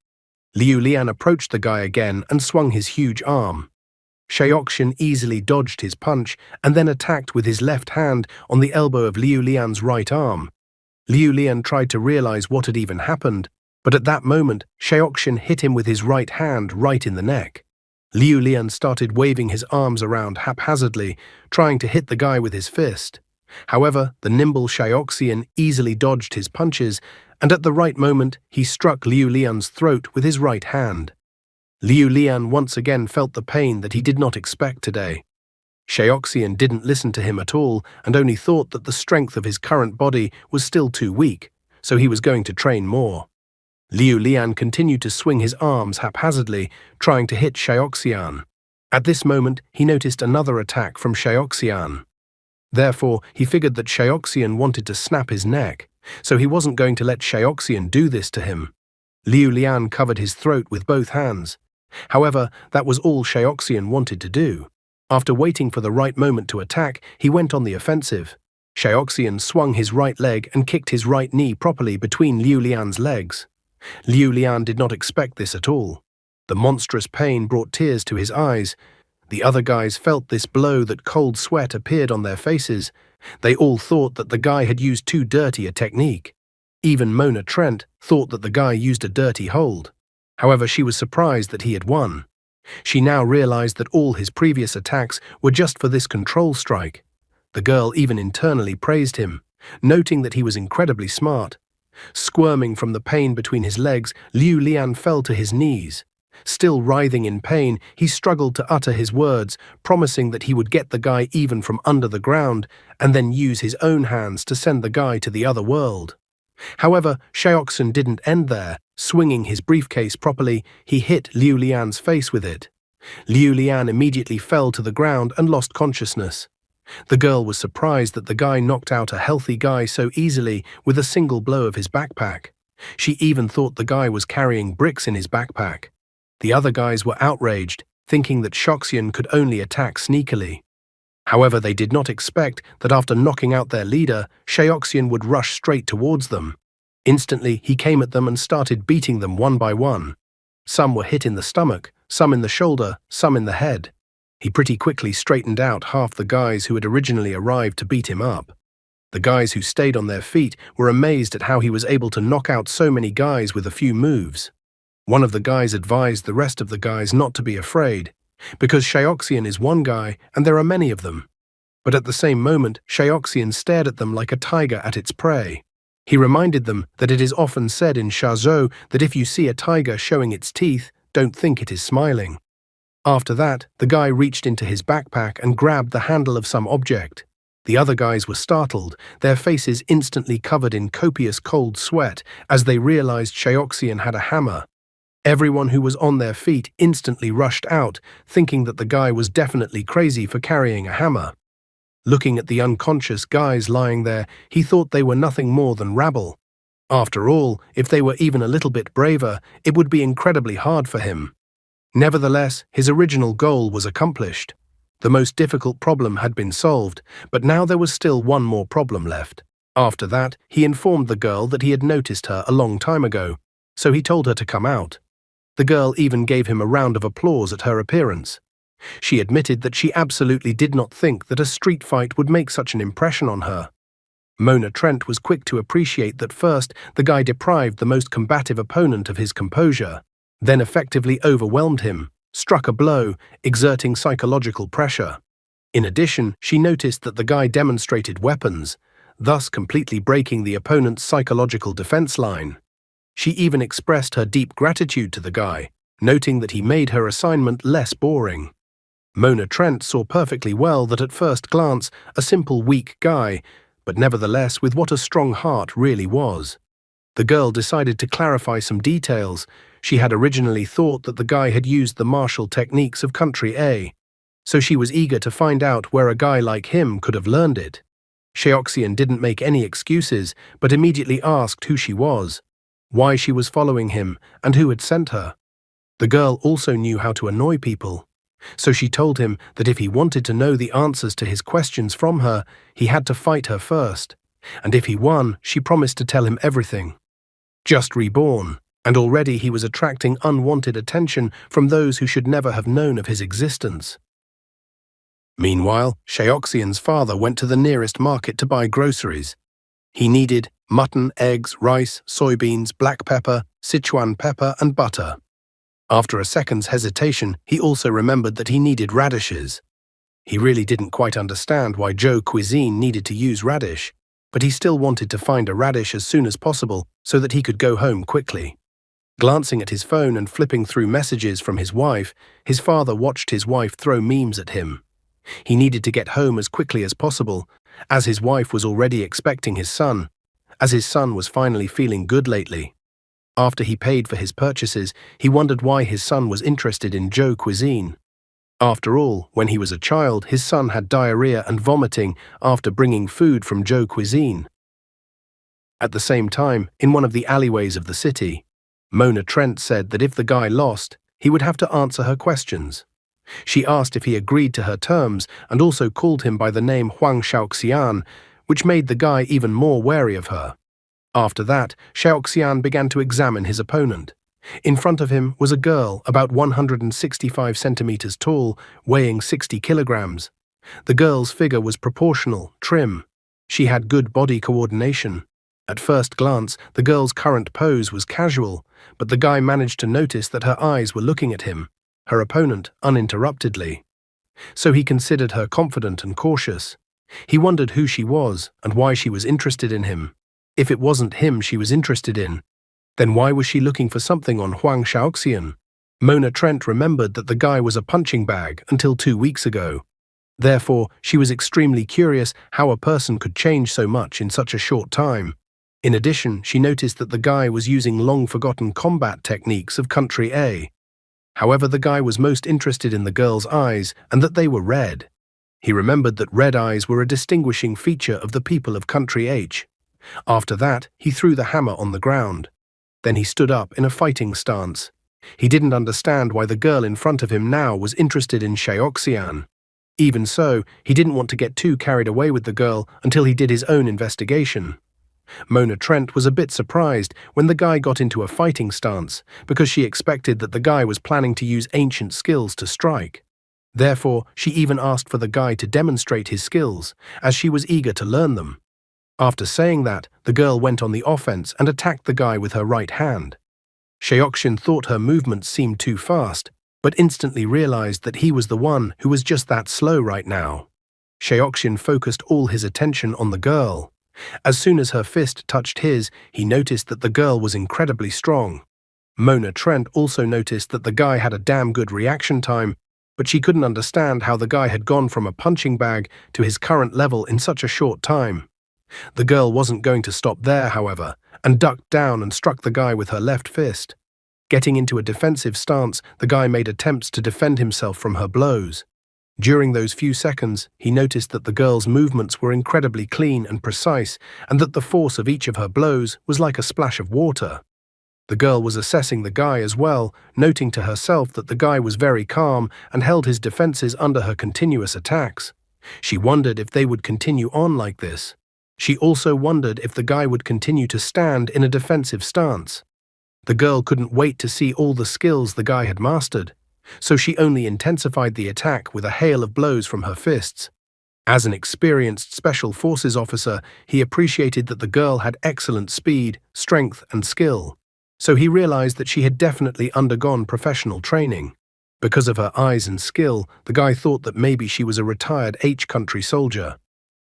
Liu Lian approached the guy again and swung his huge arm. Xiaoxian easily dodged his punch and then attacked with his left hand on the elbow of Liu Lian's right arm. Liu Lian tried to realize what had even happened, but at that moment, Xiaoxian hit him with his right hand right in the neck. Liu Lian started waving his arms around haphazardly, trying to hit the guy with his fist. However, the nimble Xiaoxian easily dodged his punches, and at the right moment, he struck Liu Lian's throat with his right hand. Liu Lian once again felt the pain that he did not expect today. Xiaoxian didn't listen to him at all and only thought that the strength of his current body was still too weak, so he was going to train more. Liu Lian continued to swing his arms haphazardly, trying to hit Xiaoxian. At this moment, he noticed another attack from Xiaoxian. Therefore, he figured that Xiaoxian wanted to snap his neck, so he wasn't going to let Xiaoxian do this to him. Liu Lian covered his throat with both hands. However, that was all Xiaoxian wanted to do. After waiting for the right moment to attack, he went on the offensive. Xiaoxian swung his right leg and kicked his right knee properly between Liu Lian's legs. Liu Lian did not expect this at all. The monstrous pain brought tears to his eyes. The other guys felt this blow that cold sweat appeared on their faces. They all thought that the guy had used too dirty a technique. Even Mona Trent thought that the guy used a dirty hold. However, she was surprised that he had won. She now realized that all his previous attacks were just for this control strike. The girl even internally praised him, noting that he was incredibly smart. Squirming from the pain between his legs, Liu Lian fell to his knees. Still writhing in pain, he struggled to utter his words, promising that he would get the guy even from under the ground and then use his own hands to send the guy to the other world. However, Xiaoxian didn't end there. Swinging his briefcase properly, he hit Liu Lian's face with it. Liu Lian immediately fell to the ground and lost consciousness. The girl was surprised that the guy knocked out a healthy guy so easily with a single blow of his backpack. She even thought the guy was carrying bricks in his backpack. The other guys were outraged, thinking that Xiaoxian could only attack sneakily. However, they did not expect that after knocking out their leader, Xiaoxian would rush straight towards them. Instantly, he came at them and started beating them one by one. Some were hit in the stomach, some in the shoulder, some in the head. He pretty quickly straightened out half the guys who had originally arrived to beat him up. The guys who stayed on their feet were amazed at how he was able to knock out so many guys with a few moves. One of the guys advised the rest of the guys not to be afraid, because Xiaoxian is one guy and there are many of them. But at the same moment, Xiaoxian stared at them like a tiger at its prey. He reminded them that it is often said in Shazhou that if you see a tiger showing its teeth, don't think it is smiling. After that, the guy reached into his backpack and grabbed the handle of some object. The other guys were startled, their faces instantly covered in copious cold sweat as they realized Xiaoxian had a hammer. Everyone who was on their feet instantly rushed out, thinking that the guy was definitely crazy for carrying a hammer. Looking at the unconscious guys lying there, he thought they were nothing more than rabble. After all, if they were even a little bit braver, it would be incredibly hard for him. Nevertheless, his original goal was accomplished. The most difficult problem had been solved, but now there was still one more problem left. After that, he informed the girl that he had noticed her a long time ago, so he told her to come out. The girl even gave him a round of applause at her appearance. She admitted that she absolutely did not think that a street fight would make such an impression on her. Mona Trent was quick to appreciate that first, the guy deprived the most combative opponent of his composure, then effectively overwhelmed him, struck a blow, exerting psychological pressure. In addition, she noticed that the guy demonstrated weapons, thus completely breaking the opponent's psychological defense line. She even expressed her deep gratitude to the guy, noting that he made her assignment less boring. Mona Trent saw perfectly well that at first glance, a simple weak guy, but nevertheless with what a strong heart really was. The girl decided to clarify some details. She had originally thought that the guy had used the martial techniques of Country A, so she was eager to find out where a guy like him could have learned it. Sheoxian didn't make any excuses, but immediately asked who she was, why she was following him, and who had sent her. The girl also knew how to annoy people, so she told him that if he wanted to know the answers to his questions from her, he had to fight her first, and if he won, she promised to tell him everything. Just reborn, and already he was attracting unwanted attention from those who should never have known of his existence. Meanwhile, Sheoxian's father went to the nearest market to buy groceries. He needed mutton, eggs, rice, soybeans, black pepper, Sichuan pepper, and butter. After a second's hesitation, he also remembered that he needed radishes. He really didn't quite understand why Zhou cuisine needed to use radish, but he still wanted to find a radish as soon as possible so that he could go home quickly. Glancing at his phone and flipping through messages from his wife, his father watched his wife throw memes at him. He needed to get home as quickly as possible, as his wife was already expecting his son, as his son was finally feeling good lately. After he paid for his purchases, he wondered why his son was interested in Zhou cuisine. After all, when he was a child, his son had diarrhea and vomiting after bringing food from Zhou cuisine. At the same time, in one of the alleyways of the city, Mona Trent said that if the guy lost, he would have to answer her questions. She asked if he agreed to her terms and also called him by the name Huang Shaoxian, which made the guy even more wary of her. After that, Shaoxian began to examine his opponent. In front of him was a girl about 165 centimeters tall, weighing 60 kilograms. The girl's figure was proportional, trim. She had good body coordination. At first glance, the girl's current pose was casual, but the guy managed to notice that her eyes were looking at him, her opponent, uninterruptedly. So he considered her confident and cautious. He wondered who she was and why she was interested in him. If it wasn't him she was interested in, then why was she looking for something on Huang Shaoxian? Mona Trent remembered that the guy was a punching bag until 2 weeks ago. Therefore, she was extremely curious how a person could change so much in such a short time. In addition, she noticed that the guy was using long-forgotten combat techniques of Country A. However, the guy was most interested in the girl's eyes and that they were red. He remembered that red eyes were a distinguishing feature of the people of Country H. After that, he threw the hammer on the ground. Then he stood up in a fighting stance. He didn't understand why the girl in front of him now was interested in Sheoxian. Even so, he didn't want to get too carried away with the girl until he did his own investigation. Mona Trent was a bit surprised when the guy got into a fighting stance because she expected that the guy was planning to use ancient skills to strike. Therefore, she even asked for the guy to demonstrate his skills, as she was eager to learn them. After saying that, the girl went on the offense and attacked the guy with her right hand. Sheoxian thought her movements seemed too fast, but instantly realized that he was the one who was just that slow right now. Sheoxian focused all his attention on the girl. As soon as her fist touched his, he noticed that the girl was incredibly strong. Mona Trent also noticed that the guy had a damn good reaction time, but she couldn't understand how the guy had gone from a punching bag to his current level in such a short time. The girl wasn't going to stop there, however, and ducked down and struck the guy with her left fist. Getting into a defensive stance, the guy made attempts to defend himself from her blows. During those few seconds, he noticed that the girl's movements were incredibly clean and precise, and that the force of each of her blows was like a splash of water. The girl was assessing the guy as well, noting to herself that the guy was very calm and held his defenses under her continuous attacks. She wondered if they would continue on like this. She also wondered if the guy would continue to stand in a defensive stance. The girl couldn't wait to see all the skills the guy had mastered. so she only intensified the attack with a hail of blows from her fists. As an experienced Special Forces officer, he appreciated that the girl had excellent speed, strength, and skill, so he realized that she had definitely undergone professional training. Because of her eyes and skill, the guy thought that maybe she was a retired H-country soldier.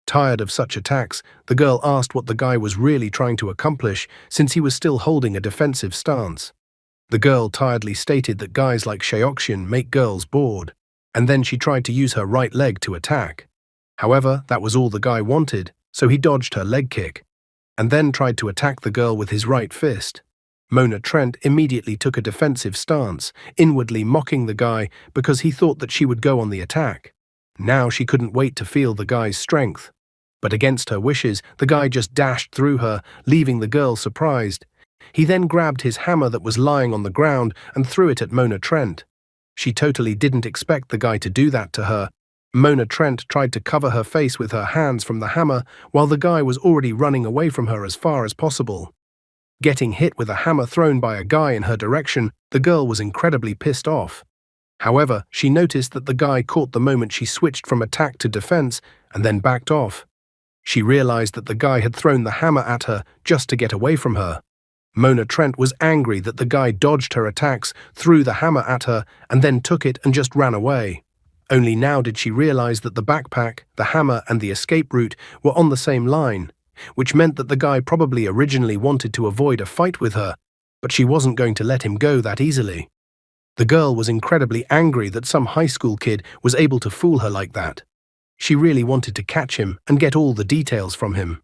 Tired of such attacks, the girl asked what the guy was really trying to accomplish, since he was still holding a defensive stance. The girl tiredly stated that guys like Shaoxian make girls bored, and then she tried to use her right leg to attack. However, that was all the guy wanted, so he dodged her leg kick, and then tried to attack the girl with his right fist. Mona Trent immediately took a defensive stance, inwardly mocking the guy because he thought that she would go on the attack. Now she couldn't wait to feel the guy's strength. But against her wishes, the guy just dashed through her, leaving the girl surprised. He then grabbed his hammer that was lying on the ground and threw it at Mona Trent. She totally didn't expect the guy to do that to her. Mona Trent tried to cover her face with her hands from the hammer, while the guy was already running away from her as far as possible. Getting hit with a hammer thrown by a guy in her direction, the girl was incredibly pissed off. However, she noticed that the guy caught the moment she switched from attack to defense and then backed off. She realized that the guy had thrown the hammer at her just to get away from her. Mona Trent was angry that the guy dodged her attacks, threw the hammer at her, and then took it and just ran away. Only now did she realize that the backpack, the hammer, and the escape route were on the same line, which meant that the guy probably originally wanted to avoid a fight with her, but she wasn't going to let him go that easily. The girl was incredibly angry that some high school kid was able to fool her like that. She really wanted to catch him and get all the details from him.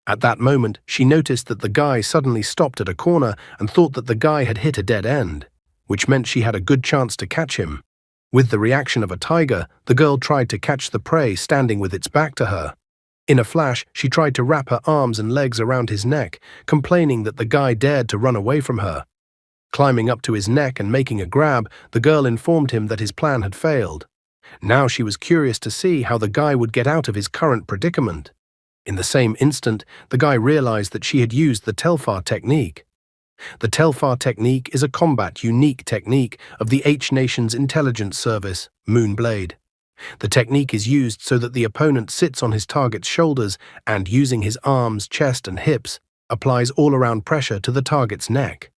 At that moment, she noticed that the guy suddenly stopped at a corner and thought that the guy had hit a dead end, which meant she had a good chance to catch him. With the reaction of a tiger, the girl tried to catch the prey standing with its back to her. In a flash, she tried to wrap her arms and legs around his neck, complaining that the guy dared to run away from her. Climbing up to his neck and making a grab, the girl informed him that his plan had failed. Now she was curious to see how the guy would get out of his current predicament. In the same instant, the guy realized that she had used the Telfar technique. The Telfar technique is a combat-unique technique of the H-Nation's intelligence service, Moonblade. The technique is used so that the opponent sits on his target's shoulders and, using his arms, chest, and hips, applies all-around pressure to the target's neck.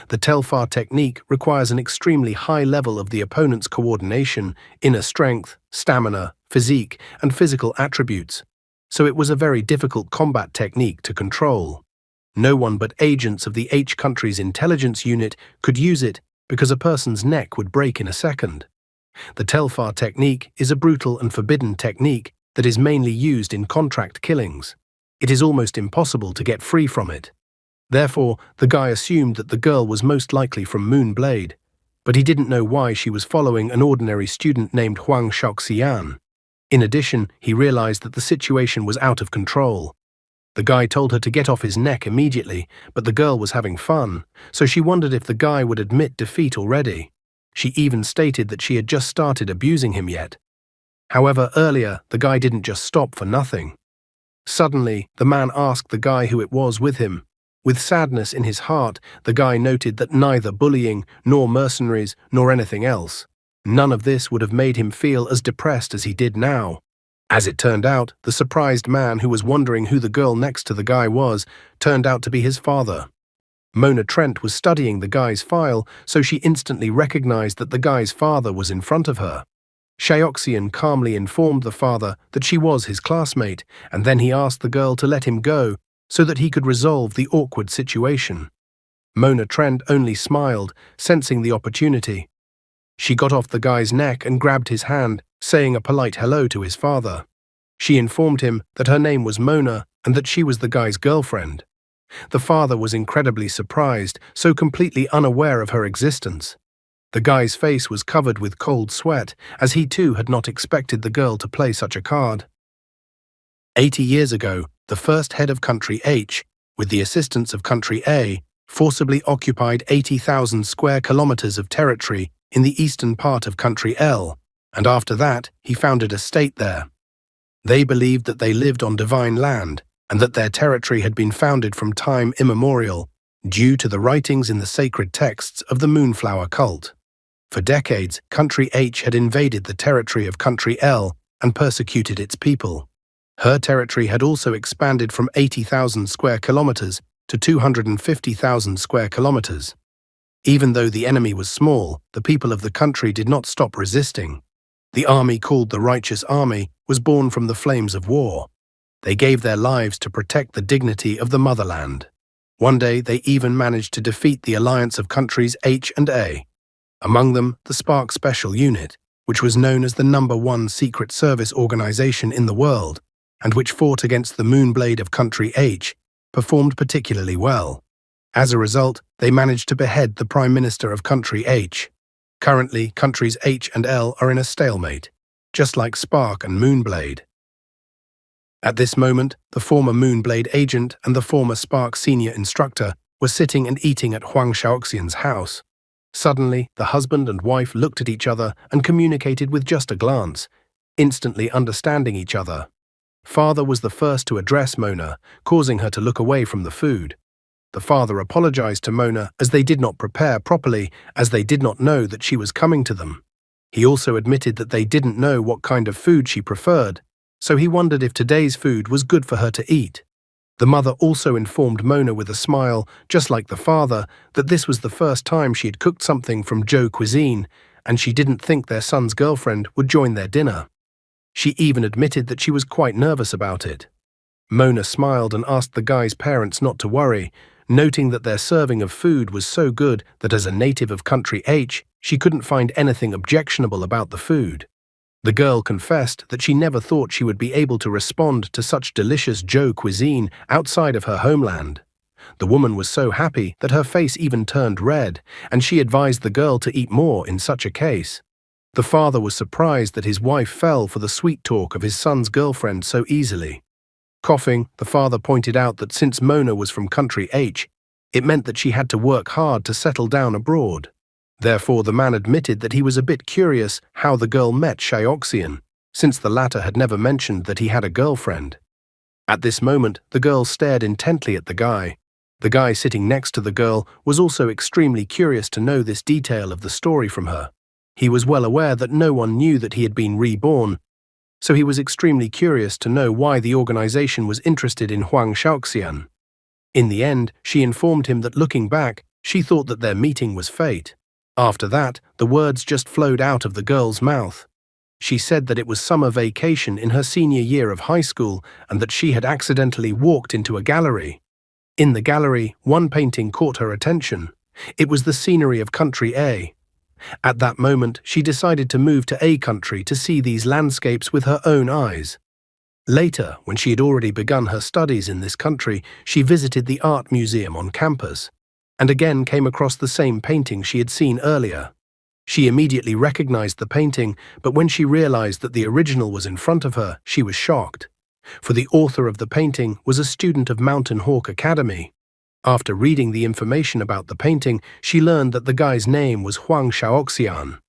The Telfar technique requires an extremely high level of the opponent's coordination, inner strength, stamina, physique, and physical attributes, so it was a very difficult combat technique to control. No one but agents of the H country's intelligence unit could use it because a person's neck would break in a second. The Telfar technique is a brutal and forbidden technique that is mainly used in contract killings. It is almost impossible to get free from it. Therefore, the guy assumed that the girl was most likely from Moonblade, but he didn't know why she was following an ordinary student named Huang Shaoxian. In addition, he realized that the situation was out of control. The guy told her to get off his neck immediately, but the girl was having fun, so she wondered if the guy would admit defeat already. She even stated that she had just started abusing him yet. However, earlier, the guy didn't just stop for nothing. Suddenly, the man asked the guy who it was with him. With sadness in his heart, the guy noted that neither bullying, nor mercenaries, nor anything else. None of this would have made him feel as depressed as he did now. As it turned out, the surprised man who was wondering who the girl next to the guy was turned out to be his father. Mona Trent was studying the guy's file, so she instantly recognized that the guy's father was in front of her. Shaoxian calmly informed the father that she was his classmate, and then he asked the girl to let him go so that he could resolve the awkward situation. Mona Trent only smiled, sensing the opportunity. She got off the guy's neck and grabbed his hand, saying a polite hello to his father. She informed him that her name was Mona and that she was the guy's girlfriend. The father was incredibly surprised, so completely unaware of her existence. The guy's face was covered with cold sweat, as he too had not expected the girl to play such a card. 80 years ago, the first head of Country H, with the assistance of Country A, forcibly occupied 80,000 square kilometers of territory in the eastern part of Country L, and after that, he founded a state there. They believed that they lived on divine land, and that their territory had been founded from time immemorial, due to the writings in the sacred texts of the Moonflower cult. For decades, Country H had invaded the territory of Country L and persecuted its people. Her territory had also expanded from 80,000 square kilometers to 250,000 square kilometers. Even though the enemy was small, the people of the country did not stop resisting. The army called the Righteous Army was born from the flames of war. They gave their lives to protect the dignity of the motherland. One day, they even managed to defeat the alliance of countries H and A. Among them, the Spark Special Unit, which was known as the #1 Secret Service organization in the world, and which fought against the Moonblade of Country H, performed particularly well. As a result, they managed to behead the Prime Minister of Country H. Currently, countries H and L are in a stalemate, just like Spark and Moonblade. At this moment, the former Moonblade agent and the former Spark senior instructor were sitting and eating at Huang Shaoxian's house. Suddenly, the husband and wife looked at each other and communicated with just a glance, instantly understanding each other. Father was the first to address Mona, causing her to look away from the food. The father apologized to Mona as they did not prepare properly, as they did not know that she was coming to them. He also admitted that they didn't know what kind of food she preferred, so he wondered if today's food was good for her to eat. The mother also informed Mona with a smile, just like the father, that this was the first time she had cooked something from Zhou cuisine, and she didn't think their son's girlfriend would join their dinner. She even admitted that she was quite nervous about it. Mona smiled and asked the guy's parents not to worry, noting that their serving of food was so good that as a native of Country H, she couldn't find anything objectionable about the food. The girl confessed that she never thought she would be able to respond to such delicious Zhou cuisine outside of her homeland. The woman was so happy that her face even turned red, and she advised the girl to eat more in such a case. The father was surprised that his wife fell for the sweet talk of his son's girlfriend so easily. Coughing, the father pointed out that since Mona was from Country H, it meant that she had to work hard to settle down abroad. Therefore, the man admitted that he was a bit curious how the girl met Shaoxian, since the latter had never mentioned that he had a girlfriend. At this moment, the girl stared intently at the guy. The guy sitting next to the girl was also extremely curious to know this detail of the story from her. He was well aware that no one knew that he had been reborn, so he was extremely curious to know why the organization was interested in Huang Shaoxian. In the end, she informed him that looking back, she thought that their meeting was fate. After that, the words just flowed out of the girl's mouth. She said that it was summer vacation in her senior year of high school and that she had accidentally walked into a gallery. In the gallery, one painting caught her attention. It was the scenery of Country A. At that moment, she decided to move to A country to see these landscapes with her own eyes. Later, when she had already begun her studies in this country, she visited the art museum on campus, and again came across the same painting she had seen earlier. She immediately recognized the painting, but when she realized that the original was in front of her, she was shocked. For the author of the painting was a student of Mountain Hawk Academy. After reading the information about the painting, she learned that the guy's name was Huang Shaoxian.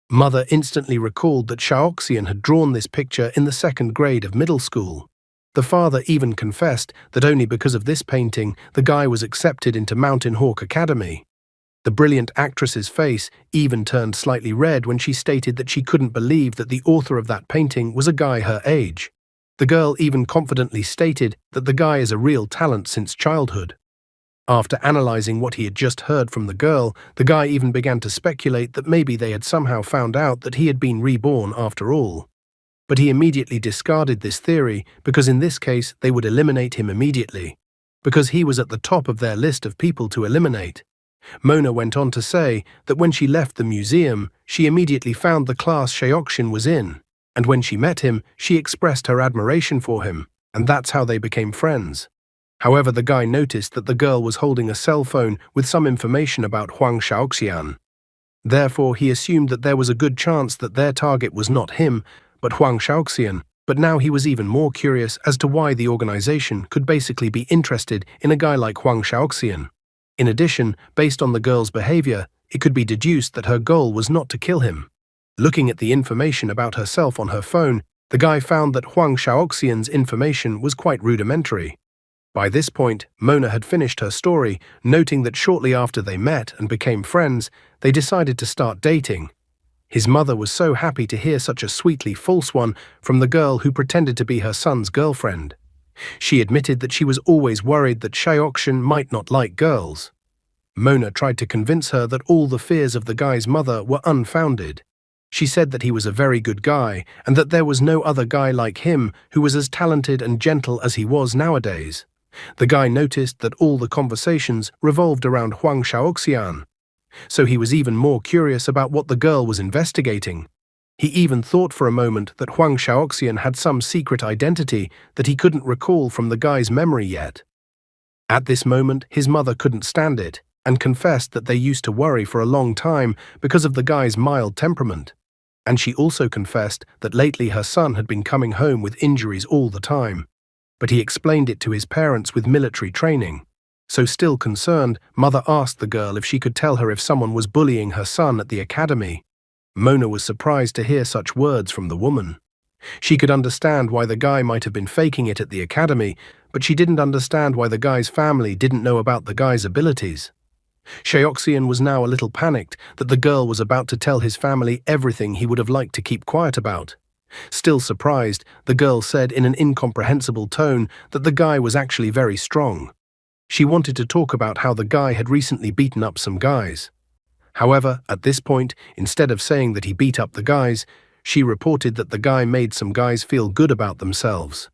Mother instantly recalled that Shaoxian had drawn this picture in the 2nd grade of middle school. The father even confessed that only because of this painting, the guy was accepted into Mountain Hawk Academy. The brilliant actress's face even turned slightly red when she stated that she couldn't believe that the author of that painting was a guy her age. The girl even confidently stated that the guy is a real talent since childhood. After analyzing what he had just heard from the girl, the guy even began to speculate that maybe they had somehow found out that he had been reborn after all. But he immediately discarded this theory because in this case they would eliminate him immediately, because he was at the top of their list of people to eliminate. Mona went on to say that when she left the museum, she immediately found the class Shaoxian was in, and when she met him, she expressed her admiration for him, and that's how they became friends. However, the guy noticed that the girl was holding a cell phone with some information about Huang Shaoxian. Therefore, he assumed that there was a good chance that their target was not him, but Huang Shaoxian, but now he was even more curious as to why the organization could basically be interested in a guy like Huang Shaoxian. In addition, based on the girl's behavior, it could be deduced that her goal was not to kill him. Looking at the information about herself on her phone, the guy found that Huang Shaoxian's information was quite rudimentary. By this point, Mona had finished her story, noting that shortly after they met and became friends, they decided to start dating. His mother was so happy to hear such a sweetly false one from the girl who pretended to be her son's girlfriend. She admitted that she was always worried that Shaoxin might not like girls. Mona tried to convince her that all the fears of the guy's mother were unfounded. She said that he was a very good guy and that there was no other guy like him who was as talented and gentle as he was nowadays. The guy noticed that all the conversations revolved around Huang Shaoxian, so he was even more curious about what the girl was investigating. He even thought for a moment that Huang Shaoxian had some secret identity that he couldn't recall from the guy's memory yet. At this moment, his mother couldn't stand it and confessed that they used to worry for a long time because of the guy's mild temperament. And she also confessed that lately her son had been coming home with injuries all the time. But he explained it to his parents with military training. So still concerned, Mother asked the girl if she could tell her if someone was bullying her son at the academy. Mona was surprised to hear such words from the woman. She could understand why the guy might have been faking it at the academy, but she didn't understand why the guy's family didn't know about the guy's abilities. Shaoxian was now a little panicked that the girl was about to tell his family everything he would have liked to keep quiet about. Still surprised, the girl said in an incomprehensible tone that the guy was actually very strong. She wanted to talk about how the guy had recently beaten up some guys. However, at this point, instead of saying that he beat up the guys, she reported that the guy made some guys feel good about themselves.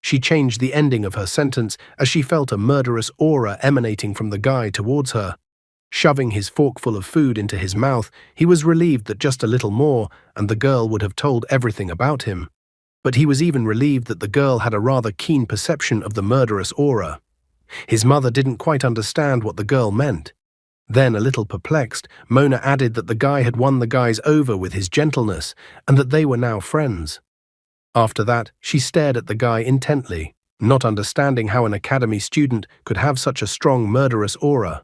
She changed the ending of her sentence as she felt a murderous aura emanating from the guy towards her. Shoving his forkful of food into his mouth, he was relieved that just a little more, and the girl would have told everything about him. But he was even relieved that the girl had a rather keen perception of the murderous aura. His mother didn't quite understand what the girl meant. Then, a little perplexed, Mona added that the guy had won the guys over with his gentleness, and that they were now friends. After that, she stared at the guy intently, not understanding how an academy student could have such a strong murderous aura.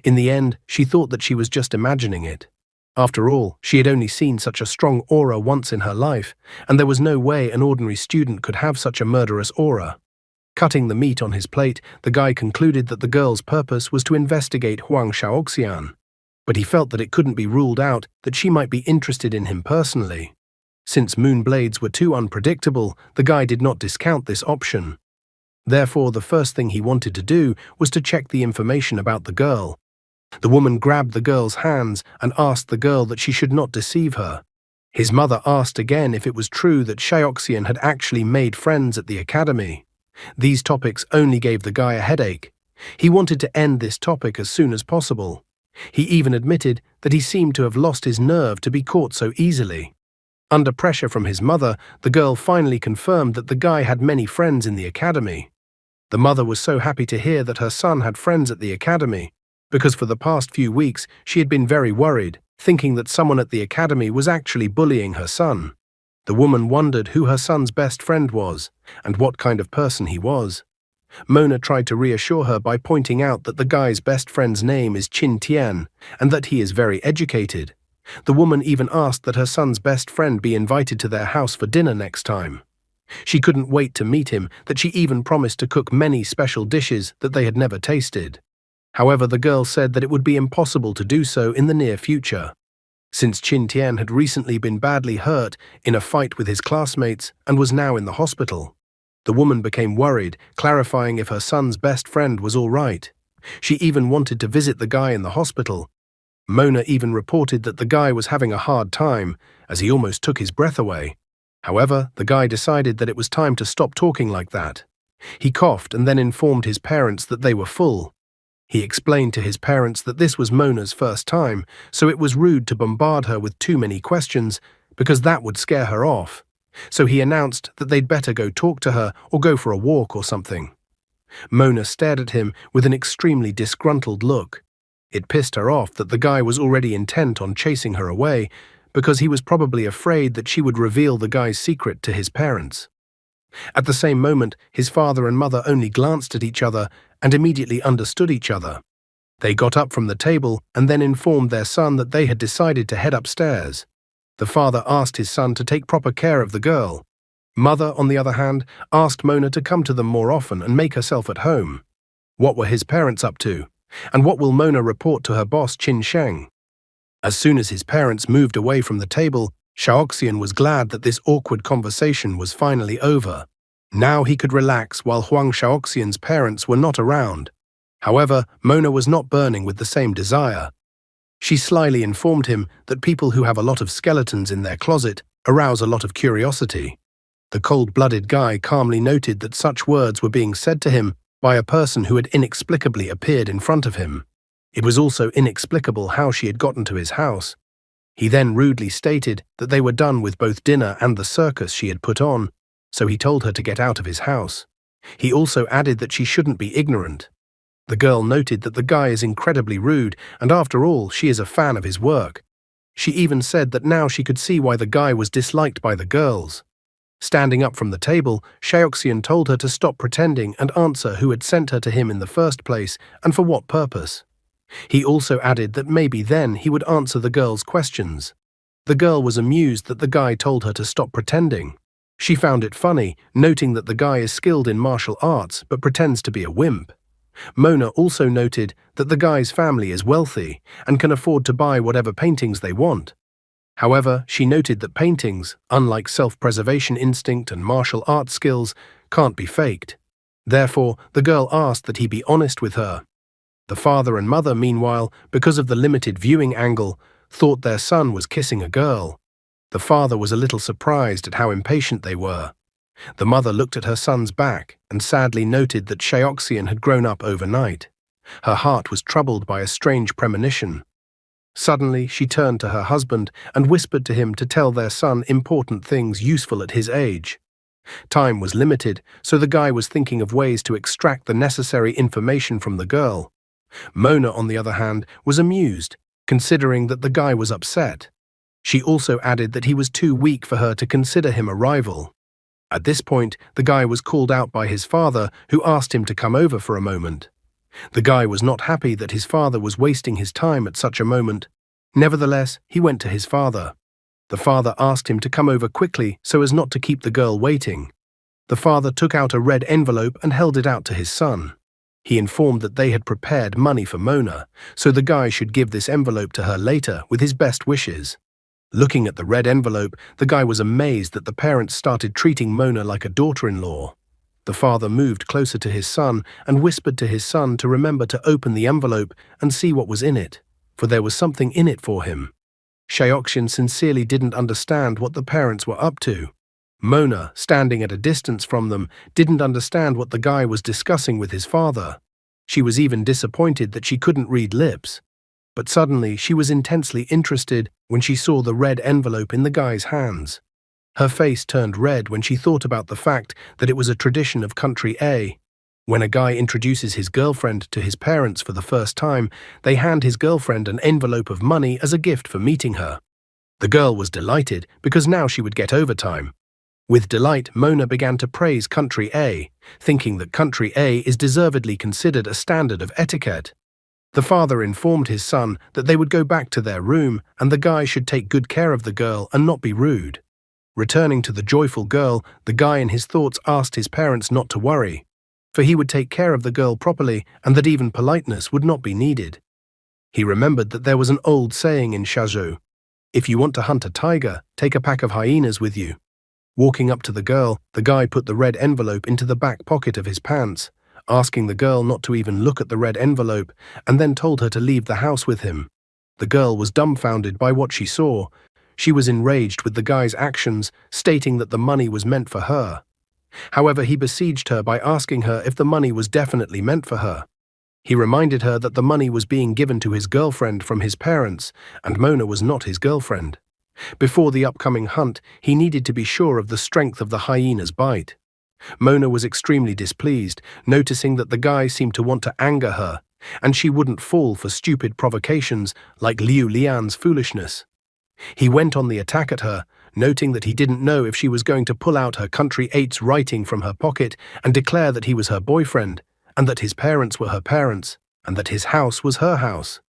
In the end, she thought that she was just imagining it. After all, she had only seen such a strong aura once in her life, and there was no way an ordinary student could have such a murderous aura. Cutting the meat on his plate, the guy concluded that the girl's purpose was to investigate Huang Shaoxian. But he felt that it couldn't be ruled out that she might be interested in him personally. Since moonblades were too unpredictable, the guy did not discount this option. Therefore, the first thing he wanted to do was to check the information about the girl. The woman grabbed the girl's hands and asked the girl that she should not deceive her. His mother asked again if it was true that Shaoxian had actually made friends at the academy. These topics only gave the guy a headache. He wanted to end this topic as soon as possible. He even admitted that he seemed to have lost his nerve to be caught so easily. Under pressure from his mother, the girl finally confirmed that the guy had many friends in the academy. The mother was so happy to hear that her son had friends at the academy, because for the past few weeks she had been very worried, thinking that someone at the academy was actually bullying her son. The woman wondered who her son's best friend was, and what kind of person he was. Mona tried to reassure her by pointing out that the guy's best friend's name is Qin Tian, and that he is very educated. The woman even asked that her son's best friend be invited to their house for dinner next time. She couldn't wait to meet him, that she even promised to cook many special dishes that they had never tasted. However, the girl said that it would be impossible to do so in the near future, since Qin Tian had recently been badly hurt in a fight with his classmates and was now in the hospital. The woman became worried, clarifying if her son's best friend was all right. She even wanted to visit the guy in the hospital. Mona even reported that the guy was having a hard time, as he almost took his breath away. However, the guy decided that it was time to stop talking like that. He coughed and then informed his parents that they were full. He explained to his parents that this was Mona's first time, so it was rude to bombard her with too many questions, because that would scare her off. So he announced that they'd better go talk to her or go for a walk or something. Mona stared at him with an extremely disgruntled look. It pissed her off that the guy was already intent on chasing her away, because he was probably afraid that she would reveal the guy's secret to his parents. At the same moment, his father and mother only glanced at each other and immediately understood each other. They got up from the table and then informed their son that they had decided to head upstairs. The father asked his son to take proper care of the girl. Mother, on the other hand, asked Mona to come to them more often and make herself at home. What were his parents up to? And what will Mona report to her boss Qin Sheng? As soon as his parents moved away from the table, Xiaoxian was glad that this awkward conversation was finally over. Now he could relax while Huang Xiaoxian's parents were not around. However, Mona was not burning with the same desire. She slyly informed him that people who have a lot of skeletons in their closet arouse a lot of curiosity. The cold-blooded guy calmly noted that such words were being said to him by a person who had inexplicably appeared in front of him. It was also inexplicable how she had gotten to his house. He then rudely stated that they were done with both dinner and the circus she had put on, so he told her to get out of his house. He also added that she shouldn't be ignorant. The girl noted that the guy is incredibly rude, and after all, she is a fan of his work. She even said that now she could see why the guy was disliked by the girls. Standing up from the table, Xiaoxian told her to stop pretending and answer who had sent her to him in the first place and for what purpose. He also added that maybe then he would answer the girl's questions. The girl was amused that the guy told her to stop pretending. She found it funny, noting that the guy is skilled in martial arts but pretends to be a wimp. Mona also noted that the guy's family is wealthy and can afford to buy whatever paintings they want. However, she noted that paintings, unlike self-preservation instinct and martial arts skills, can't be faked. Therefore, the girl asked that he be honest with her. The father and mother, meanwhile, because of the limited viewing angle, thought their son was kissing a girl. The father was a little surprised at how impatient they were. The mother looked at her son's back and sadly noted that Xiaoxian had grown up overnight. Her heart was troubled by a strange premonition. Suddenly, she turned to her husband and whispered to him to tell their son important things useful at his age. Time was limited, so the guy was thinking of ways to extract the necessary information from the girl. Mona, on the other hand, was amused, considering that the guy was upset. She also added that he was too weak for her to consider him a rival. At this point, the guy was called out by his father, who asked him to come over for a moment. The guy was not happy that his father was wasting his time at such a moment. Nevertheless, he went to his father. The father asked him to come over quickly so as not to keep the girl waiting. The father took out a red envelope and held it out to his son. He informed that they had prepared money for Mona, so the guy should give this envelope to her later with his best wishes. Looking at the red envelope, the guy was amazed that the parents started treating Mona like a daughter-in-law. The father moved closer to his son and whispered to his son to remember to open the envelope and see what was in it, for there was something in it for him. Xiaoxian sincerely didn't understand what the parents were up to. Mona, standing at a distance from them, didn't understand what the guy was discussing with his father. She was even disappointed that she couldn't read lips. But suddenly she was intensely interested when she saw the red envelope in the guy's hands. Her face turned red when she thought about the fact that it was a tradition of country A. When a guy introduces his girlfriend to his parents for the first time, they hand his girlfriend an envelope of money as a gift for meeting her. The girl was delighted because now she would get overtime. With delight, Mona began to praise country A, thinking that country A is deservedly considered a standard of etiquette. The father informed his son that they would go back to their room and the guy should take good care of the girl and not be rude. Returning to the joyful girl, the guy in his thoughts asked his parents not to worry, for he would take care of the girl properly and that even politeness would not be needed. He remembered that there was an old saying in Shazhou, "If you want to hunt a tiger, take a pack of hyenas with you." Walking up to the girl, the guy put the red envelope into the back pocket of his pants, asking the girl not to even look at the red envelope, and then told her to leave the house with him. The girl was dumbfounded by what she saw. She was enraged with the guy's actions, stating that the money was meant for her. However, he besieged her by asking her if the money was definitely meant for her. He reminded her that the money was being given to his girlfriend from his parents, and Mona was not his girlfriend. Before the upcoming hunt, he needed to be sure of the strength of the hyena's bite. Mona was extremely displeased, noticing that the guy seemed to want to anger her, and she wouldn't fall for stupid provocations like Liu Lian's foolishness. He went on the attack at her, noting that he didn't know if she was going to pull out her country 8's writing from her pocket and declare that he was her boyfriend, and that his parents were her parents, and that his house was her house.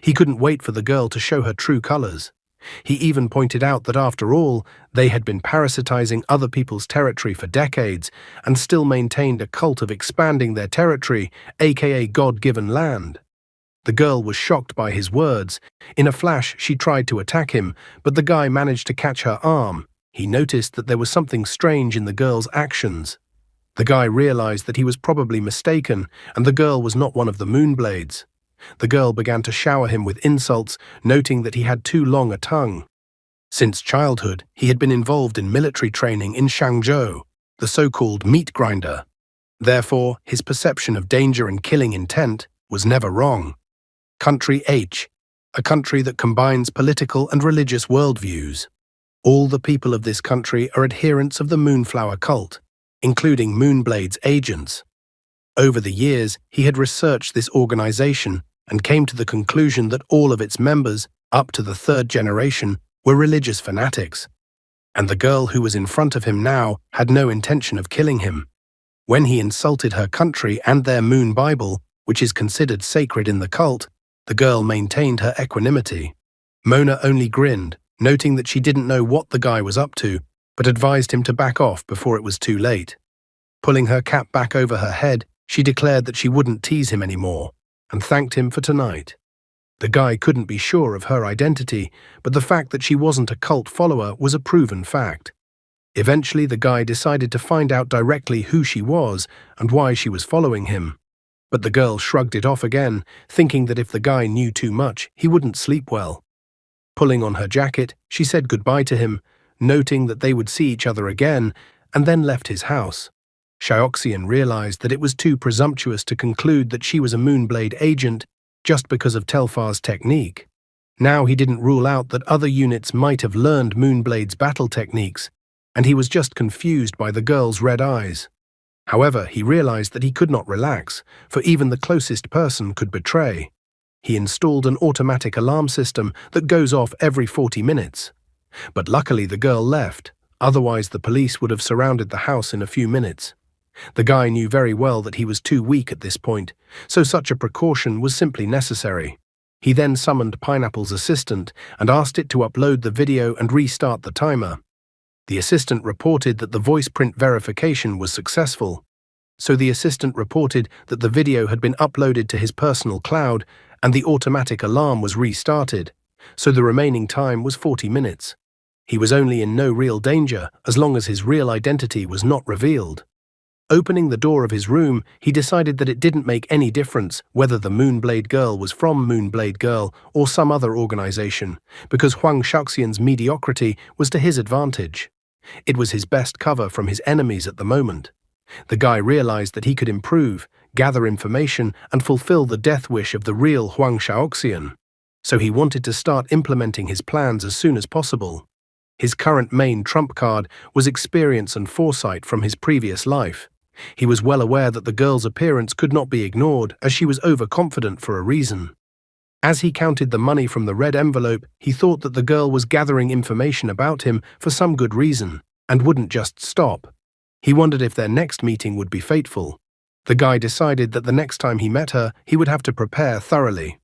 He couldn't wait for the girl to show her true colors. He even pointed out that after all, they had been parasitizing other people's territory for decades and still maintained a cult of expanding their territory, aka God-given land. The girl was shocked by his words. In a flash, she tried to attack him, but the guy managed to catch her arm. He noticed that there was something strange in the girl's actions. The guy realized that he was probably mistaken, and the girl was not one of the Moonblades. The girl began to shower him with insults, noting that he had too long a tongue. Since childhood, he had been involved in military training in Shangzhou, the so-called meat grinder. Therefore, his perception of danger and killing intent was never wrong. Country H, a country that combines political and religious worldviews. All the people of this country are adherents of the Moonflower cult, including Moonblade's agents. Over the years, he had researched this organization and came to the conclusion that all of its members, up to the third generation, were religious fanatics. And the girl who was in front of him now had no intention of killing him. When he insulted her country and their Moon Bible, which is considered sacred in the cult, the girl maintained her equanimity. Mona only grinned, noting that she didn't know what the guy was up to, but advised him to back off before it was too late. Pulling her cap back over her head, she declared that she wouldn't tease him anymore, and thanked him for tonight. The guy couldn't be sure of her identity, but the fact that she wasn't a cult follower was a proven fact. Eventually, the guy decided to find out directly who she was and why she was following him. But the girl shrugged it off again, thinking that if the guy knew too much, he wouldn't sleep well. Pulling on her jacket, she said goodbye to him, noting that they would see each other again, and then left his house. Xiaoxian realized that it was too presumptuous to conclude that she was a Moonblade agent just because of Telfar's technique. Now he didn't rule out that other units might have learned Moonblade's battle techniques, and he was just confused by the girl's red eyes. However, he realized that he could not relax, for even the closest person could betray. He installed an automatic alarm system that goes off every 40 minutes. But luckily the girl left, otherwise the police would have surrounded the house in a few minutes. The guy knew very well that he was too weak at this point, so such a precaution was simply necessary. He then summoned Pineapple's assistant and asked it to upload the video and restart the timer. The assistant reported that the voice print verification was successful. So the assistant reported that the video had been uploaded to his personal cloud and the automatic alarm was restarted, so the remaining time was 40 minutes. He was only in no real danger as long as his real identity was not revealed. Opening the door of his room, he decided that it didn't make any difference whether the Moonblade girl was from Moonblade Girl or some other organization, because Huang Shaoxian's mediocrity was to his advantage. It was his best cover from his enemies at the moment. The guy realized that he could improve, gather information, and fulfill the death wish of the real Huang Shaoxian. So he wanted to start implementing his plans as soon as possible. His current main trump card was experience and foresight from his previous life. He was well aware that the girl's appearance could not be ignored, as she was overconfident for a reason. As he counted the money from the red envelope, he thought that the girl was gathering information about him for some good reason, and wouldn't just stop. He wondered if their next meeting would be fateful. The guy decided that the next time he met her, he would have to prepare thoroughly.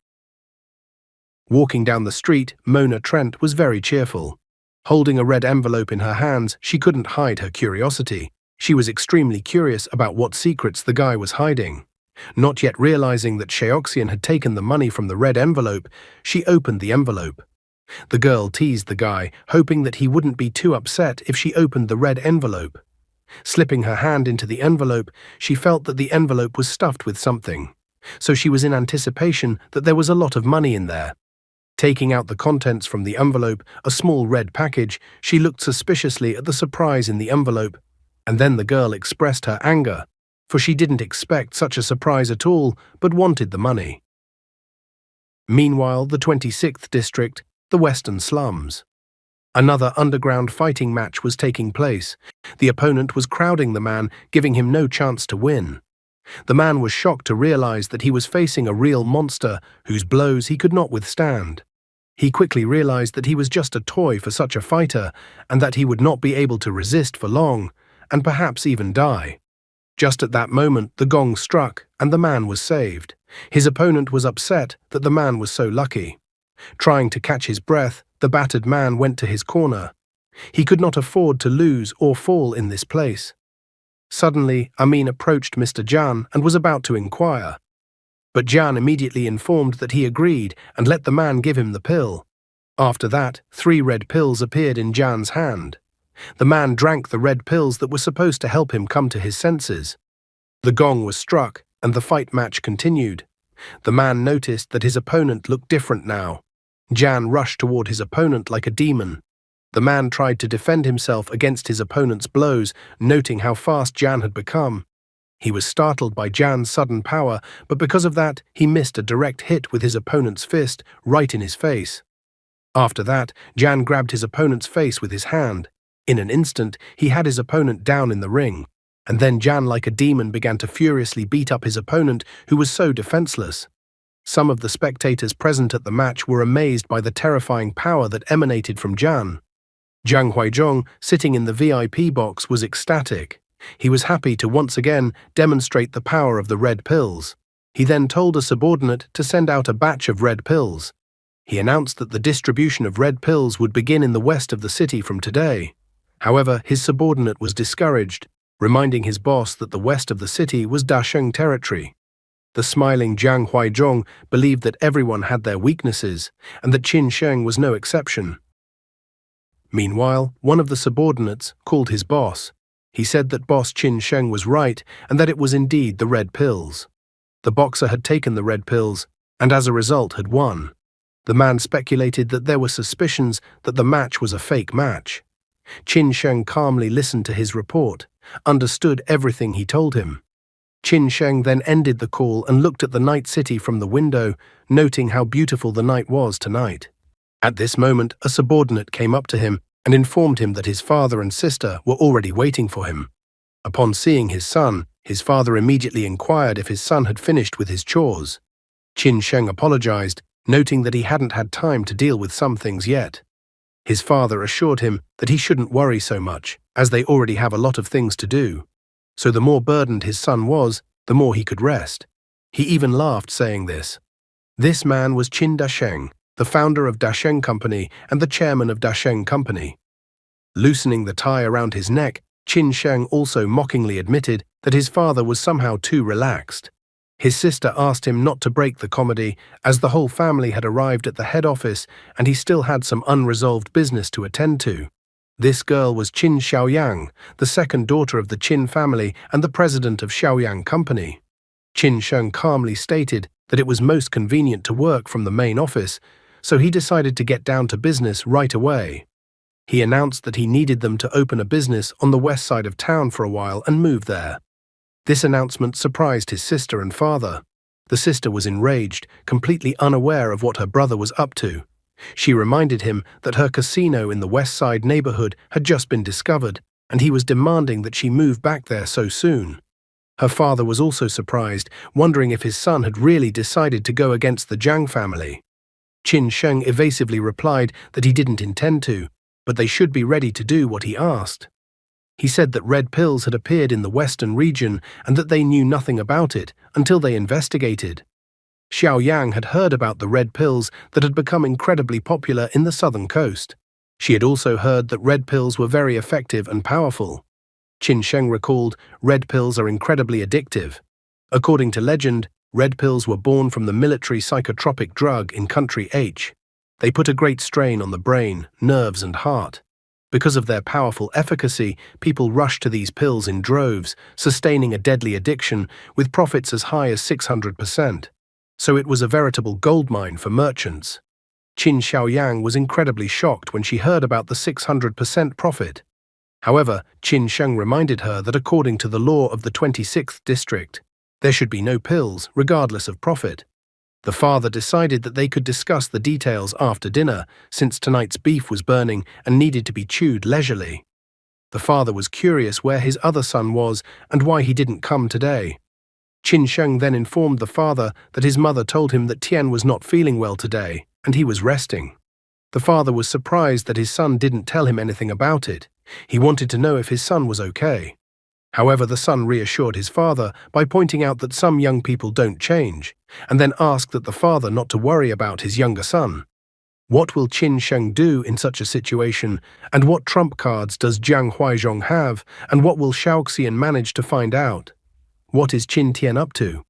Walking down the street, Mona Trent was very cheerful. Holding a red envelope in her hands, she couldn't hide her curiosity. She was extremely curious about what secrets the guy was hiding. Not yet realizing that Xiaoxian had taken the money from the red envelope, she opened the envelope. The girl teased the guy, hoping that he wouldn't be too upset if she opened the red envelope. Slipping her hand into the envelope, she felt that the envelope was stuffed with something. So she was in anticipation that there was a lot of money in there. Taking out the contents from the envelope, a small red package, she looked suspiciously at the surprise in the envelope, and then the girl expressed her anger, for she didn't expect such a surprise at all, but wanted the money. Meanwhile, the 26th district, the Western slums. Another underground fighting match was taking place. The opponent was crowding the man, giving him no chance to win. The man was shocked to realize that he was facing a real monster whose blows he could not withstand. He quickly realized that he was just a toy for such a fighter, and that he would not be able to resist for long, and perhaps even die. Just at that moment, the gong struck, and the man was saved. His opponent was upset that the man was so lucky. Trying to catch his breath, The battered man went to his corner. He could not afford to lose or fall in this place. Suddenly, Amin approached Mr. Jan and was about to inquire. But Jan immediately informed that he agreed and let the man give him the pill. After that, 3 red pills appeared in Jan's hand. The man drank the red pills that were supposed to help him come to his senses. The gong was struck, and the fight match continued. The man noticed that his opponent looked different now. Jan rushed toward his opponent like a demon. The man tried to defend himself against his opponent's blows, noting how fast Jan had become. He was startled by Jan's sudden power, but because of that, he missed a direct hit with his opponent's fist right in his face. After that, Jan grabbed his opponent's face with his hand. In an instant, he had his opponent down in the ring. And then Jan, like a demon, began to furiously beat up his opponent, who was so defenseless. Some of the spectators present at the match were amazed by the terrifying power that emanated from Jan. Zhang Huizhong, sitting in the VIP box, was ecstatic. He was happy to once again demonstrate the power of the red pills. He then told a subordinate to send out a batch of red pills. He announced that the distribution of red pills would begin in the west of the city from today. However, his subordinate was discouraged, reminding his boss that the west of the city was Dasheng territory. The smiling Zhang Huizhong believed that everyone had their weaknesses, and that Qin Sheng was no exception. Meanwhile, one of the subordinates called his boss. He said that boss Qin Sheng was right and that it was indeed the red pills. The boxer had taken the red pills, and as a result had won. The man speculated that there were suspicions that the match was a fake match. Qin Sheng calmly listened to his report, understood everything he told him. Qin Sheng then ended the call and looked at the night city from the window, noting how beautiful the night was tonight. At this moment, a subordinate came up to him and informed him that his father and sister were already waiting for him. Upon seeing his son, his father immediately inquired if his son had finished with his chores. Qin Sheng apologized, noting that he hadn't had time to deal with some things yet. His father assured him that he shouldn't worry so much, as they already have a lot of things to do. So the more burdened his son was, the more he could rest. He even laughed saying this. This man was Qin Dasheng, the founder of Dasheng Company and the chairman of Dasheng Company. Loosening the tie around his neck, Qin Sheng also mockingly admitted that his father was somehow too relaxed. His sister asked him not to break the comedy, as the whole family had arrived at the head office and he still had some unresolved business to attend to. This girl was Qin Xiaoyang, the second daughter of the Qin family and the president of Xiaoyang Company. Qin Sheng calmly stated that it was most convenient to work from the main office, so he decided to get down to business right away. He announced that he needed them to open a business on the west side of town for a while and move there. This announcement surprised his sister and father. The sister was enraged, completely unaware of what her brother was up to. She reminded him that her casino in the west side neighborhood had just been discovered, and he was demanding that she move back there so soon. Her father was also surprised, wondering if his son had really decided to go against the Zhang family. Qin Sheng evasively replied that he didn't intend to, but they should be ready to do what he asked. He said that red pills had appeared in the western region and that they knew nothing about it until they investigated. Xiaoyang had heard about the red pills that had become incredibly popular in the southern coast. She had also heard that red pills were very effective and powerful. Qin Sheng recalled, red pills are incredibly addictive. According to legend, red pills were born from the military psychotropic drug in Country H. They put a great strain on the brain, nerves and heart. Because of their powerful efficacy, people rushed to these pills in droves, sustaining a deadly addiction with profits as high as 600%. So it was a veritable goldmine for merchants. Qin Xiaoyang was incredibly shocked when she heard about the 600% profit. However, Qin Sheng reminded her that according to the law of the 26th district, there should be no pills, regardless of profit. The father decided that they could discuss the details after dinner, since tonight's beef was burning and needed to be chewed leisurely. The father was curious where his other son was and why he didn't come today. Qin Sheng then informed the father that his mother told him that Tian was not feeling well today, and he was resting. The father was surprised that his son didn't tell him anything about it. He wanted to know if his son was okay. However, the son reassured his father by pointing out that some young people don't change, and then asked that the father not to worry about his younger son. What will Qin Sheng do in such a situation, and what trump cards does Jiang Huaizhong have, and what will Xiaoxian manage to find out? What is Qin Tian up to?